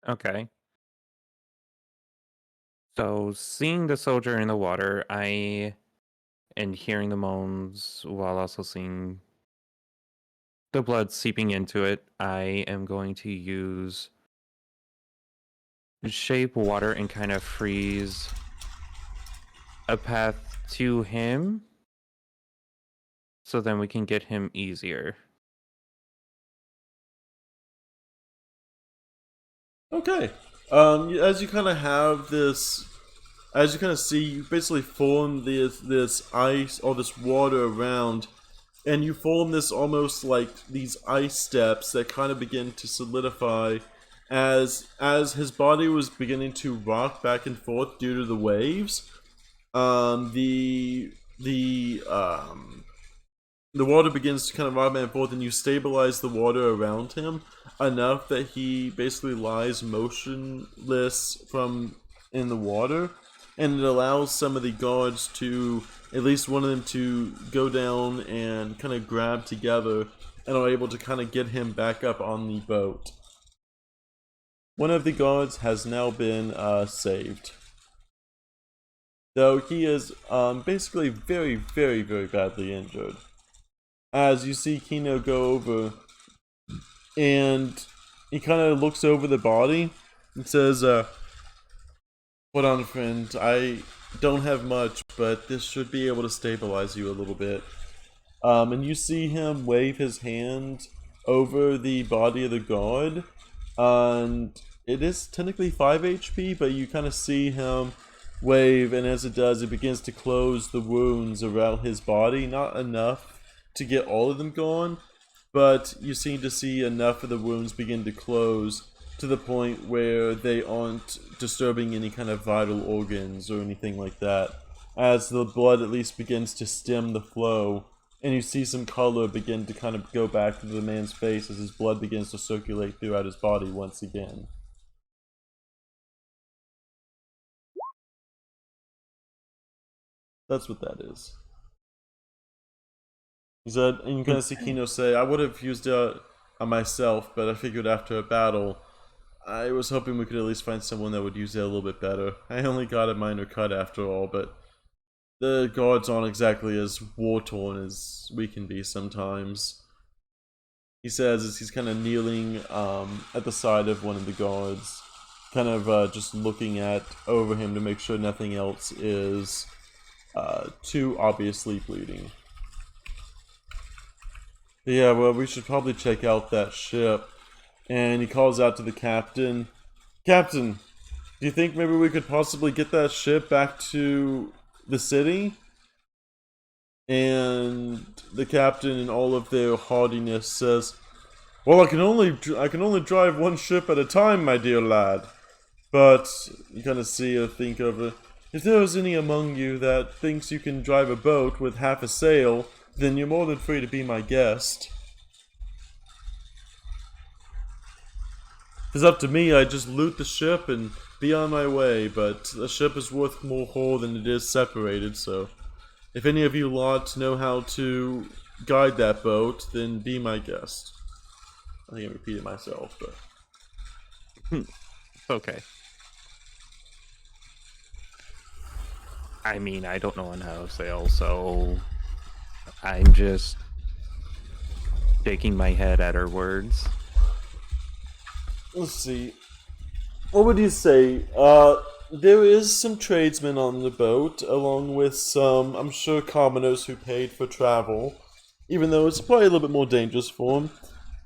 Speaker 2: Okay. So, seeing the soldier in the water, and hearing the moans while also seeing the blood seeping into it, I am going to use shape water and kind of freeze a path to him, so then we can get him easier.
Speaker 1: Okay. As you kind of have this, as you kind of see, you basically form this ice or this water around, and you form this almost like these ice steps that kind of begin to solidify as his body was beginning to rock back and forth due to the waves. The water begins to kind of rock back and forth, and you stabilize the water around him enough that he basically lies motionless from in the water, and it allows some of the guards to, at least one of them, to go down and kind of grab together and are able to kind of get him back up on the boat. One of the guards has now been saved, though he is basically very, very, very badly injured. As you see Keno go over, and he kind of looks over the body and says, hold on, friend, I don't have much, but this should be able to stabilize you a little bit. And you see him wave his hand over the body of the guard, and it is technically 5 HP, but you kind of see him wave, and as it does, it begins to close the wounds around his body. Not enough to get all of them gone, but you seem to see enough of the wounds begin to close to the point where they aren't disturbing any kind of vital organs or anything like that, as the blood at least begins to stem the flow, and you see some color begin to kind of go back to the man's face as his blood begins to circulate throughout his body once again. That's what that is. He said, and you kind of see Keno say, I would have used it on myself, but I figured after a battle, I was hoping we could at least find someone that would use it a little bit better. I only got a minor cut after all, but the guards aren't exactly as war-torn as we can be sometimes. He says as he's kind of kneeling at the side of one of the guards, kind of just looking over him to make sure nothing else is too obviously bleeding. Yeah, well, we should probably check out that ship. And he calls out to the captain. Captain, do you think maybe we could possibly get that ship back to the city? And the captain, in all of their haughtiness, says, well, I can only drive one ship at a time, my dear lad. But you kind of see or think of it. If there is any among you that thinks you can drive a boat with half a sail, then you're more than free to be my guest. If it's up to me, I'd just loot the ship and be on my way, but the ship is worth more whole than it is separated, so if any of you lot know how to guide that boat, then be my guest. I think I repeated myself, but...
Speaker 2: Okay. I mean, I don't know on how to sail, so I'm just shaking my head at her words.
Speaker 1: Let's see. What would you say? There is some tradesmen on the boat, along with some, I'm sure, commoners who paid for travel, even though it's probably a little bit more dangerous for them.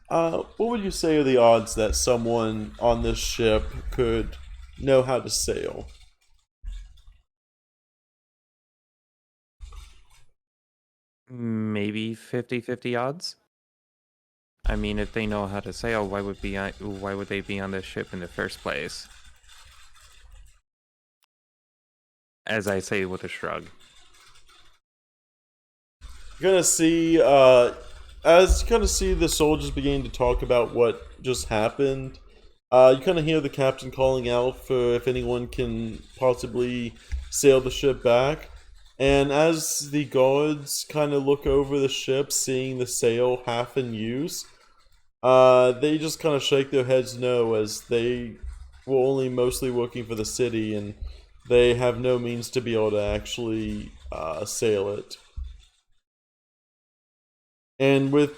Speaker 1: What would you say are the odds that someone on this ship could know how to sail?
Speaker 2: Maybe 50-50 odds? I mean, if they know how to sail, why would they be on this ship in the first place? As I say with a shrug.
Speaker 1: You're gonna see, as you kind of see the soldiers beginning to talk about what just happened, you kind of hear the captain calling out for if anyone can possibly sail the ship back. And as the guards kind of look over the ship, seeing the sail half in use, they just kind of shake their heads no, as they were only mostly working for the city and they have no means to be able to actually sail it. And with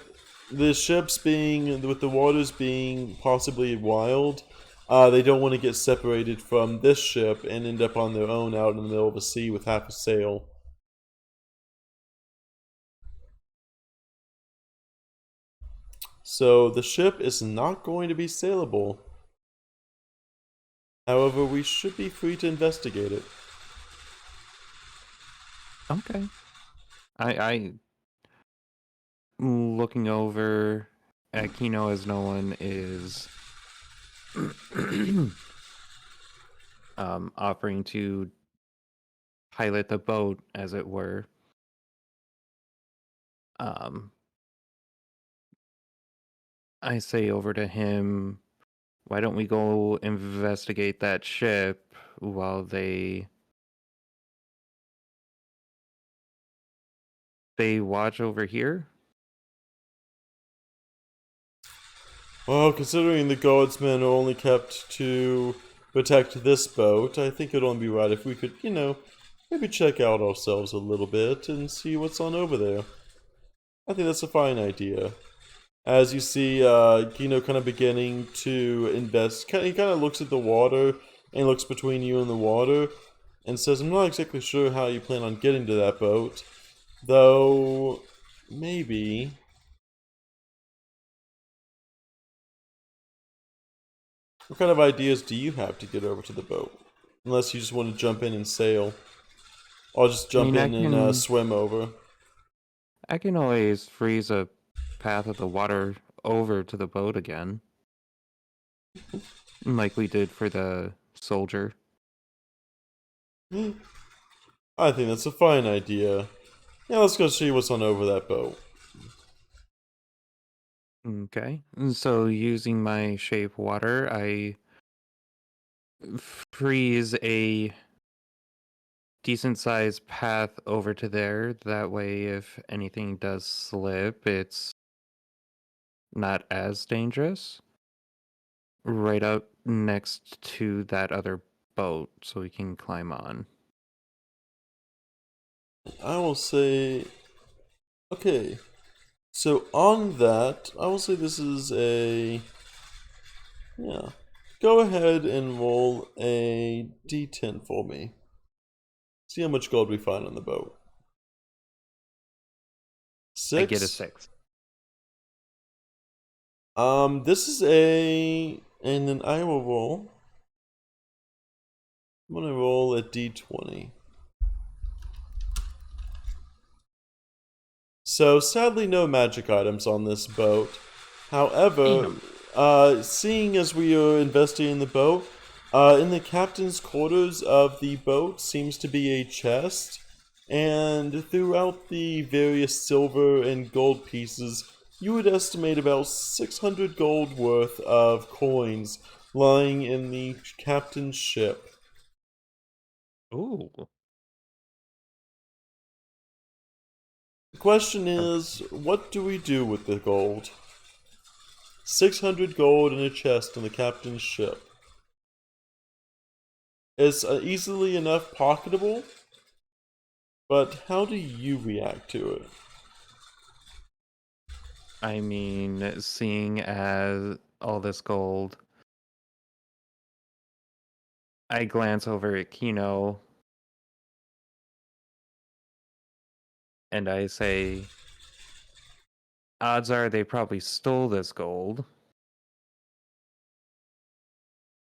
Speaker 1: the ships being, with the waters being possibly wild, they don't want to get separated from this ship and end up on their own out in the middle of the sea with half a sail. So the ship is not going to be sailable. However, we should be free to investigate it.
Speaker 2: Okay. I looking over at Keno as no one is offering to pilot the boat, as it were. Um, I say over to him, why don't we go investigate that ship while they watch over here?
Speaker 1: Well, considering the guardsmen are only kept to protect this boat, I think it'd only be right if we could, maybe check out ourselves a little bit and see what's on over there. I think that's a fine idea. As you see, Keno kind of beginning to invest, he kind of looks at the water and looks between you and the water and says, I'm not exactly sure how you plan on getting to that boat, though maybe. What kind of ideas do you have to get over to the boat? Unless you just want to jump in and sail. Or just jump in and swim over.
Speaker 2: I can always freeze a path of the water over to the boat again. Like we did for the soldier.
Speaker 1: I think that's a fine idea. Yeah, let's go see what's on over that boat.
Speaker 2: Okay. So using my shape water, I freeze a decent sized path over to there. That way, if anything does slip, it's not as dangerous. Right up next to that other boat, so we can climb on.
Speaker 1: I will say... Okay. So on that, I will say this is a... Yeah. Go ahead and roll a d10 for me. See how much gold we find on the boat. 6?
Speaker 2: I get a 6.
Speaker 1: This is a... And then I will roll. I'm gonna roll a d20. So, sadly no magic items on this boat. However, seeing as we are investing in the boat, in the captain's quarters of the boat seems to be a chest, and throughout the various silver and gold pieces, you would estimate about 600 gold worth of coins lying in the captain's ship.
Speaker 2: Ooh.
Speaker 1: The question is, what do we do with the gold? 600 gold in a chest on the captain's ship. It's easily enough pocketable, but how do you react to it?
Speaker 2: I mean, seeing as all this gold, I glance over at Keno and I say, odds are they probably stole this gold.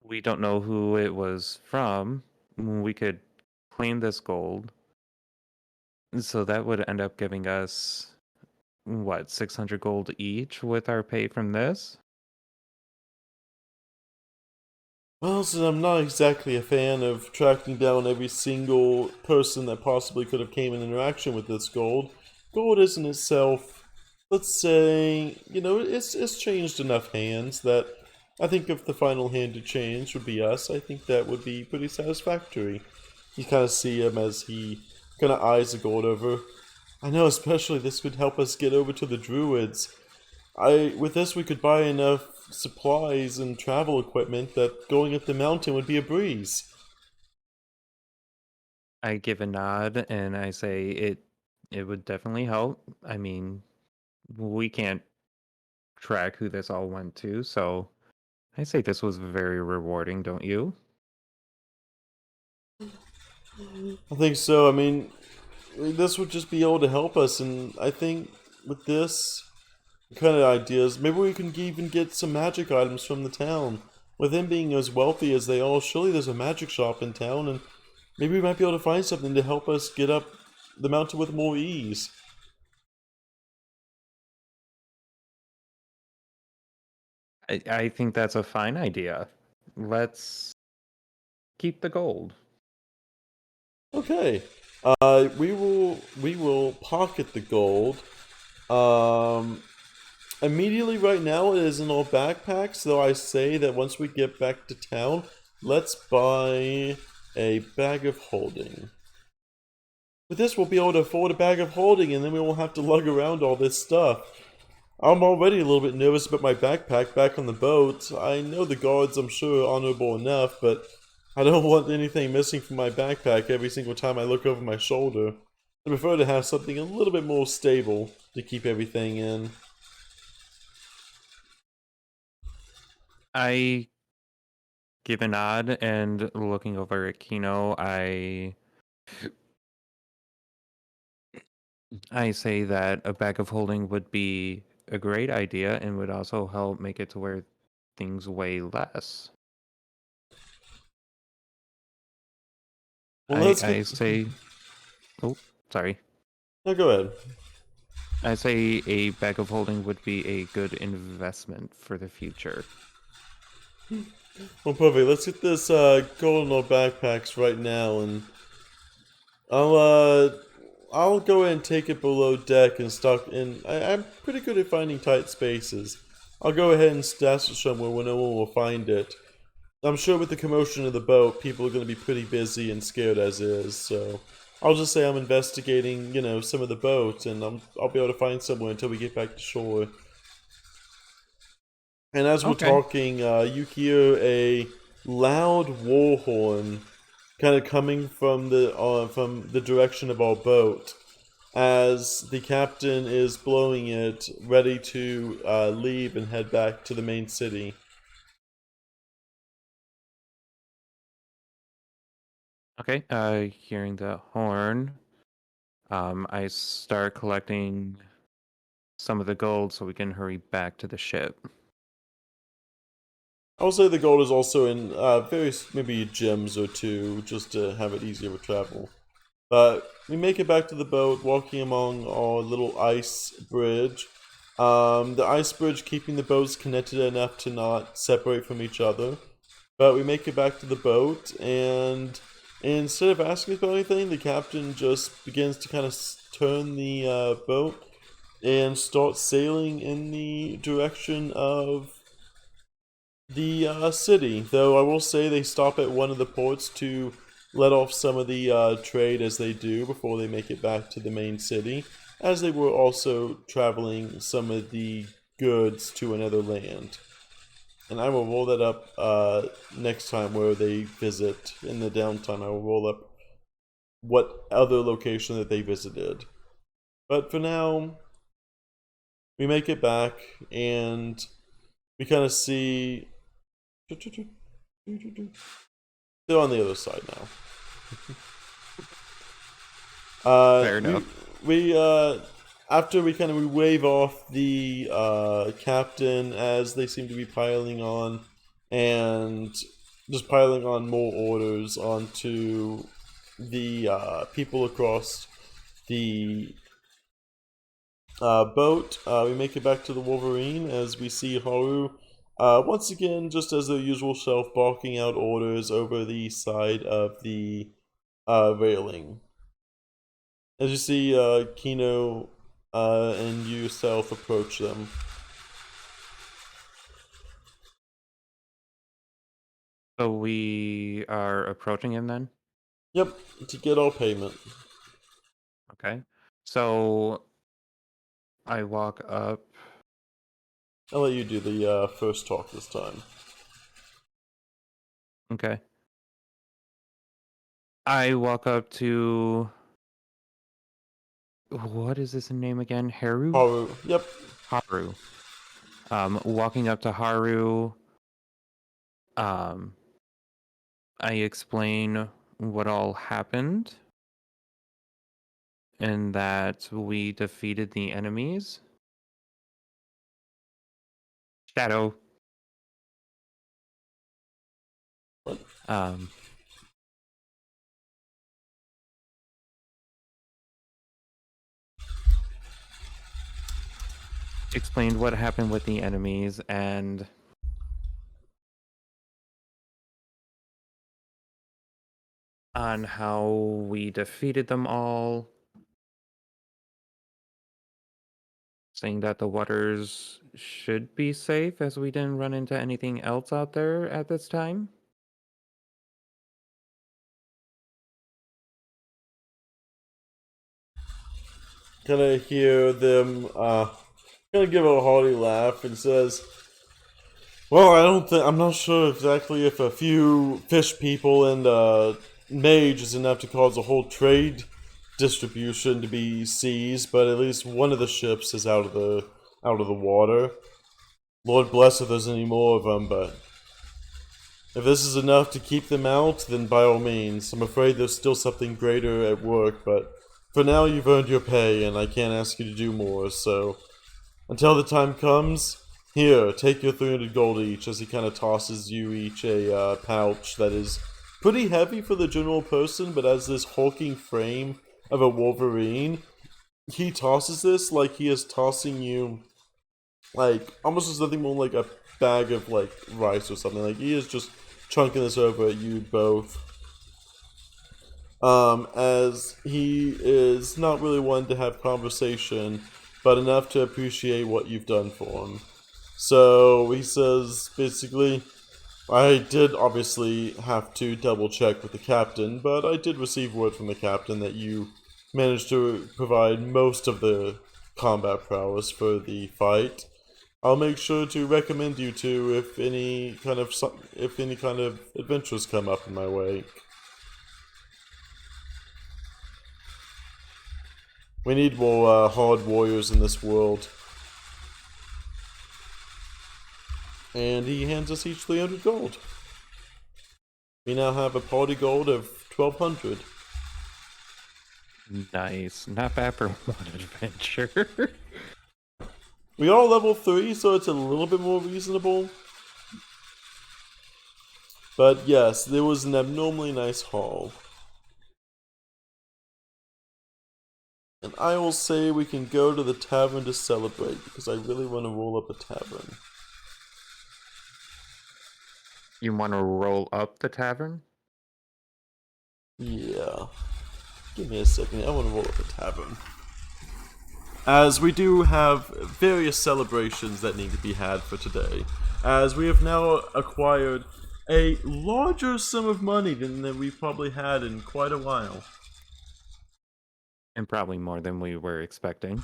Speaker 2: We don't know who it was from. We could claim this gold. So that would end up giving us, what, 600 gold each with our pay from this?
Speaker 1: Well, since I'm not exactly a fan of tracking down every single person that possibly could have came in interaction with this gold, gold is in itself, let's say, it's changed enough hands that I think if the final hand to change would be us, I think that would be pretty satisfactory. You kind of see him as he kind of eyes the gold over. I know, especially this could help us get over to the druids. With this we could buy enough supplies and travel equipment that going up the mountain would be a breeze.
Speaker 2: I give a nod and I say it would definitely help. I mean, we can't track who this all went to, so I say this was very rewarding, don't you?
Speaker 1: I think so. I mean, this would just be able to help us, and I think with this kind of ideas, maybe we can even get some magic items from the town. with them being as wealthy as they are, surely there's a magic shop in town, and maybe we might be able to find something to help us get up the mountain with more ease.
Speaker 2: I think that's a fine idea. Let's keep the gold.
Speaker 1: Okay. We will pocket the gold. Um, Immediately right now it is in our backpacks, though I say that once we get back to town, let's buy a bag of holding. With this, we'll be able to afford a bag of holding, and then we won't have to lug around all this stuff. I'm already a little bit nervous about my backpack back on the boat. I know the guards, I'm sure, are honorable enough, but I don't want anything missing from my backpack every single time I look over my shoulder. I prefer to have something a little bit more stable to keep everything in.
Speaker 2: I give a nod, and looking over at Keno, I say that a bag of holding would be a great idea and would also help make it to where things weigh less.
Speaker 1: Well, let's
Speaker 2: I
Speaker 1: get...
Speaker 2: say, oh, sorry.
Speaker 1: No, go ahead.
Speaker 2: I say a bag of holding would be a good investment for the future.
Speaker 1: Well, perfect. Let's get this gold in our backpacks right now, and I'll go ahead and take it below deck and stock in. I'm pretty good at finding tight spaces. I'll go ahead and stash it somewhere where no one will find it. I'm sure with the commotion of the boat, people are going to be pretty busy and scared as is, so I'll just say I'm investigating, some of the boat, and I'll be able to find somewhere until we get back to shore. And as we're
Speaker 2: Okay.
Speaker 1: talking, you hear a loud war horn kind of coming from the direction of our boat, as the captain is blowing it, ready to leave and head back to the main city.
Speaker 2: Okay. Hearing the horn, I start collecting some of the gold so we can hurry back to the ship.
Speaker 1: I will say the gold is also in various maybe gems or two, just to have it easier to travel. But we make it back to the boat, walking along our little ice bridge. The ice bridge keeping the boats connected enough to not separate from each other. But we make it back to the boat, and instead of asking us about anything, the captain just begins to kind of turn the boat and start sailing in the direction of the city. Though I will say they stop at one of the ports to let off some of the trade as they do before they make it back to the main city, as they were also traveling some of the goods to another land. And I will roll that up next time where they visit. In the downtime, I will roll up what other location that they visited. But for now, we make it back, and we kind of see... They're on the other side now.
Speaker 2: Fair enough.
Speaker 1: We after we kind of wave off the captain as they seem to be piling on, and just piling on more orders onto the people across the boat. We make it back to the Wolverine as we see Haru once again, just as their usual self, barking out orders over the side of the railing. As you see Keno and yourself approach them.
Speaker 2: So we are approaching him then?
Speaker 1: Yep, to get all payment.
Speaker 2: Okay. So I walk up.
Speaker 1: I'll let you do the first talk this time.
Speaker 2: Okay. I walk up to. What is his name again? Haru?
Speaker 1: Haru, yep.
Speaker 2: Haru. Walking up to Haru, I explain what all happened and that we defeated the enemies. Shadow. Um, explained what happened with the enemies and on how we defeated them all, saying that the waters should be safe as we didn't run into anything else out there at this time.
Speaker 1: Kind of hear them kind of give a hearty laugh and says, "Well, I'm not sure exactly if a few fish people and mage is enough to cause a whole trade distribution to be seized, but at least one of the ships is out of the water. Lord bless if there's any more of them, but if this is enough to keep them out, then by all means. I'm afraid there's still something greater at work, but for now you've earned your pay, and I can't ask you to do more, so until the time comes, here, take your 300 gold each," as he kind of tosses you each a pouch that is pretty heavy for the general person, but as this hulking frame of a wolverine, he tosses this like he is tossing you, like, almost as nothing more like a bag of, like, rice or something. Like, he is just chunking this over at you both. As he is not really one to have conversation, but enough to appreciate what you've done for him. So he says, basically, "I did obviously have to double check with the captain, but I did receive word from the captain that you managed to provide most of the combat prowess for the fight. I'll make sure to recommend you to if any kind of adventures come up in my way. We need more hard warriors in this world." And he hands us each 300 gold. We now have a party gold of 1,200.
Speaker 2: Nice. Not bad for one adventure.
Speaker 1: We are level 3, so it's a little bit more reasonable. But yes, there was an abnormally nice haul. And I will say we can go to the tavern to celebrate, because I really want to roll up a tavern.
Speaker 2: You want to roll up the tavern?
Speaker 1: Yeah. Give me a second, I want to roll up a tavern. As we do have various celebrations that need to be had for today. As we have now acquired a larger sum of money than we probably had in quite a while.
Speaker 2: And probably more than we were expecting.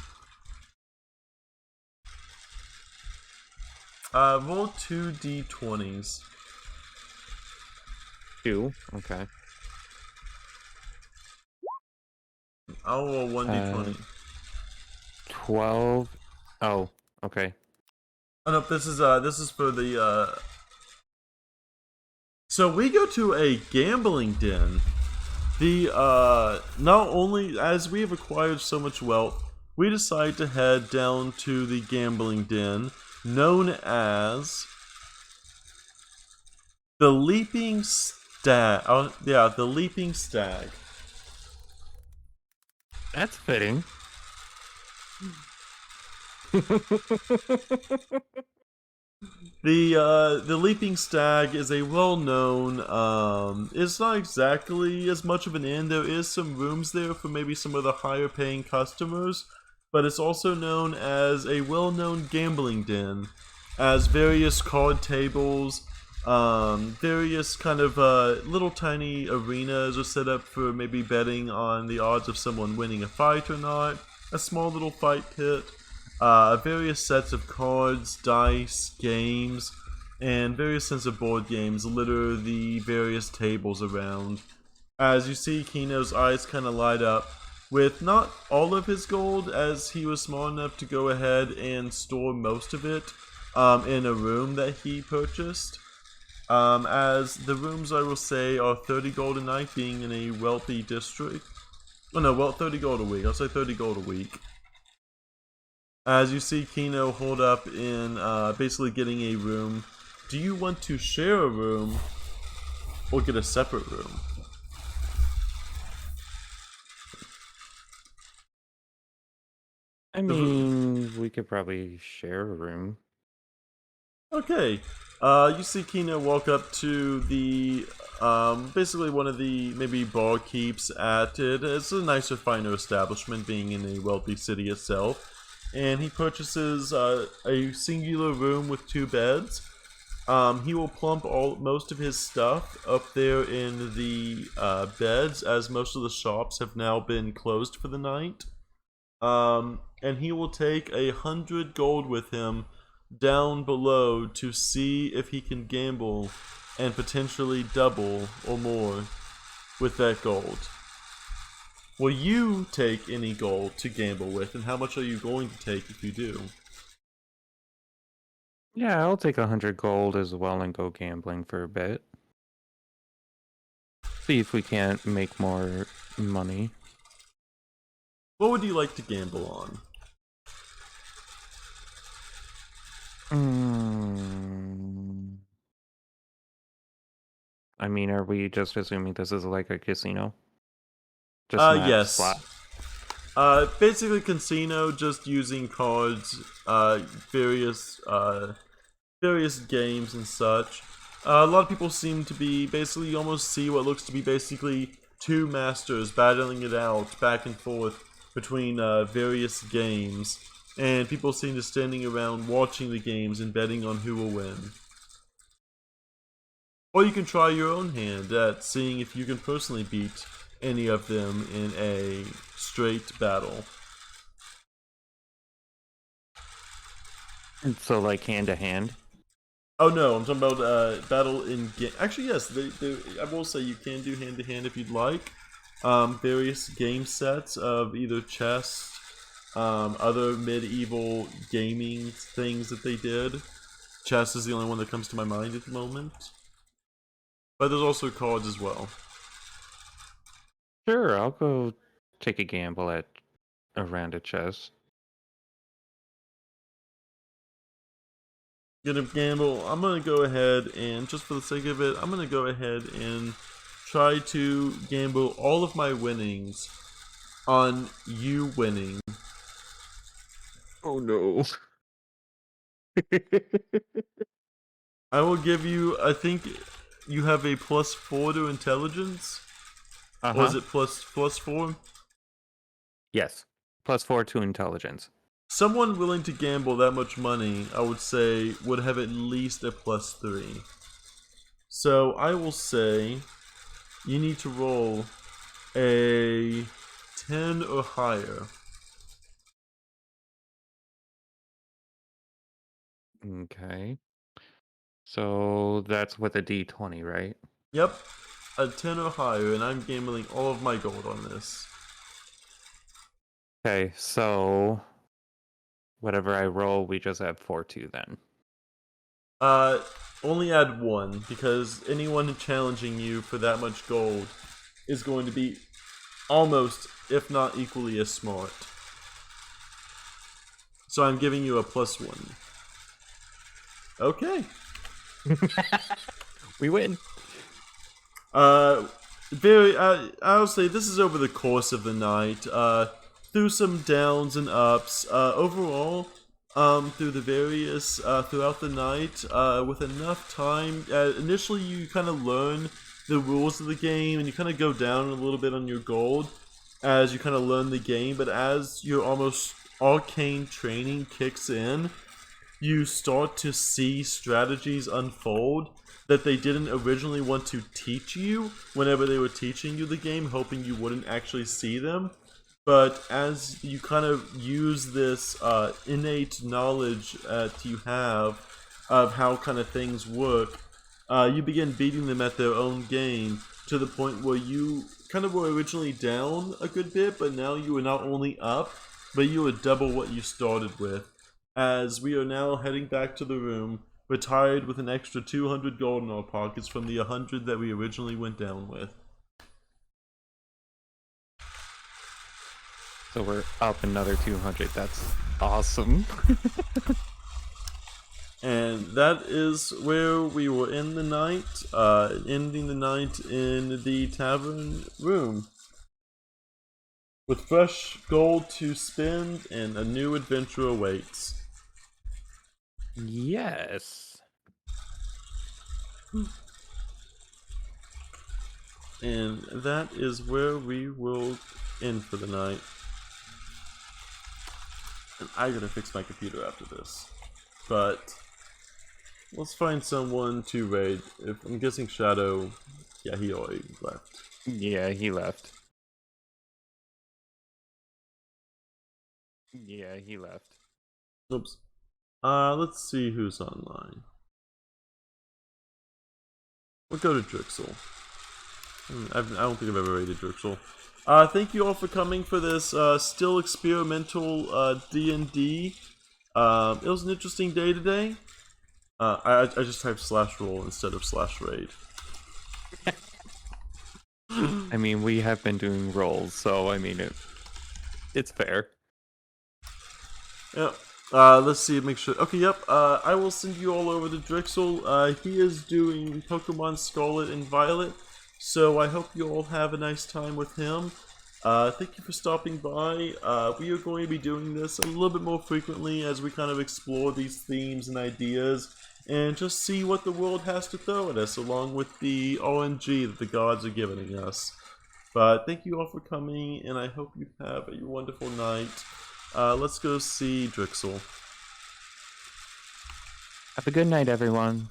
Speaker 1: Roll 2 d20s.
Speaker 2: 2? Okay.
Speaker 1: I'll roll 1 d20.
Speaker 2: 12. Oh, okay.
Speaker 1: Oh no, this is for the So we go to a gambling den. The not only as we have acquired so much wealth, we decide to head down to the gambling den known as the Leaping Stag. The Leaping Stag.
Speaker 2: That's fitting.
Speaker 1: The Leaping Stag is a well-known, it's not exactly as much of an inn. There is some rooms there for maybe some of the higher paying customers, but it's also known as a well-known gambling den, as various card tables, various kind of little tiny arenas are set up for maybe betting on the odds of someone winning a fight or not, a small little fight pit, various sets of cards, dice, games, and various sets of board games litter the various tables around. As you see, Keno's eyes kind of light up with not all of his gold, as he was smart enough to go ahead and store most of it in a room that he purchased. As the rooms, I will say, are 30 gold a night, being in a wealthy district. Oh no, well, 30 gold a week. I'll say 30 gold a week. As you see Keno hold up in basically getting a room. Do you want to share a room, or get a separate room?
Speaker 2: I mean, we could probably share a room.
Speaker 1: Okay. You see Keno walk up to the, basically one of the maybe bar keeps at it. It's a nicer, finer establishment, being in a wealthy city itself. And he purchases a singular room with 2 beds. He will plump most of his stuff up there in the beds, as most of the shops have now been closed for the night. And he will take 100 gold with him down below to see if he can gamble and potentially double or more with that gold. Will you take any gold to gamble with, and how much are you going to take if you do?
Speaker 2: Yeah, I'll take 100 gold as well and go gambling for a bit. See if we can't make more money.
Speaker 1: What would you like to gamble on?
Speaker 2: I mean, are we just assuming this is like a casino? Just not
Speaker 1: Yes.
Speaker 2: slot?
Speaker 1: Basically casino, just using cards, various games and such. A lot of people seem to be basically, you almost see what looks to be basically 2 masters battling it out back and forth between various games, and people seem to standing around watching the games and betting on who will win. Or you can try your own hand at seeing if you can personally beat any of them in a straight battle.
Speaker 2: So like hand to hand?
Speaker 1: Oh no, I'm talking about battle in game. Actually, yes, I will say you can do hand to hand if you'd like. Various game sets of either chess, other medieval gaming things that they did. Chess is the only one that comes to my mind at the moment. But there's also cards as well.
Speaker 2: Sure, I'll go take a gamble at a round of chess.
Speaker 1: Gonna gamble. I'm gonna go ahead and, just for the sake of it, I'm gonna go ahead and try to gamble all of my winnings on you winning.
Speaker 2: Oh no.
Speaker 1: I will give you, I think you have a +4 to intelligence? Or is it +4?
Speaker 2: Yes. +4 to intelligence.
Speaker 1: Someone willing to gamble that much money, I would say, would have at least a +3. So I will say you need to roll a 10 or higher.
Speaker 2: Okay. So that's with a D20, right?
Speaker 1: Yep, a 10 or higher, and I'm gambling all of my gold on this.
Speaker 2: Okay, so whatever I roll, we just add 4 to then.
Speaker 1: Only add 1, because anyone challenging you for that much gold is going to be almost, if not equally as smart. So I'm giving you a +1. Okay.
Speaker 2: We win.
Speaker 1: I'll say this is over the course of the night. Through some downs and ups. Overall, through the various, throughout the night, with enough time, initially you kind of learn the rules of the game, and you kind of go down a little bit on your gold as you kind of learn the game, but as your almost arcane training kicks in, you start to see strategies unfold that they didn't originally want to teach you whenever they were teaching you the game, hoping you wouldn't actually see them. But as you kind of use this innate knowledge that you have of how kind of things work, you begin beating them at their own game to the point where you kind of were originally down a good bit, but now you are not only up, but you are double what you started with. As we are now heading back to the room, retired with an extra 200 gold in our pockets from the 100 that we originally went down with.
Speaker 2: So we're up another 200. That's awesome.
Speaker 1: And that is where we will end the night, ending the night in the tavern room. With fresh gold to spend and a new adventure awaits.
Speaker 2: Yes.
Speaker 1: And that is where we will end for the night. And I gotta fix my computer after this. But let's find someone to raid. If I'm guessing Shadow, yeah, he already left.
Speaker 2: Yeah, he left. Yeah, he left.
Speaker 1: Oops. Let's see who's online. We'll go to Drixel. I don't think I've ever raided Drixel. Thank you all for coming for this still experimental D&D. It was an interesting day today. I just typed /roll instead of /raid.
Speaker 2: I mean, we have been doing rolls, so I mean, it's fair.
Speaker 1: Yep. Let's see, make sure. Okay, yep. I will send you all over to Drixel. He is doing Pokemon Scarlet and Violet, so I hope you all have a nice time with him. Thank you for stopping by. We are going to be doing this a little bit more frequently as we kind of explore these themes and ideas and just see what the world has to throw at us along with the RNG that the gods are giving us. But thank you all for coming, and I hope you have a wonderful night. Let's go see Drixel.
Speaker 2: Have a good night, everyone.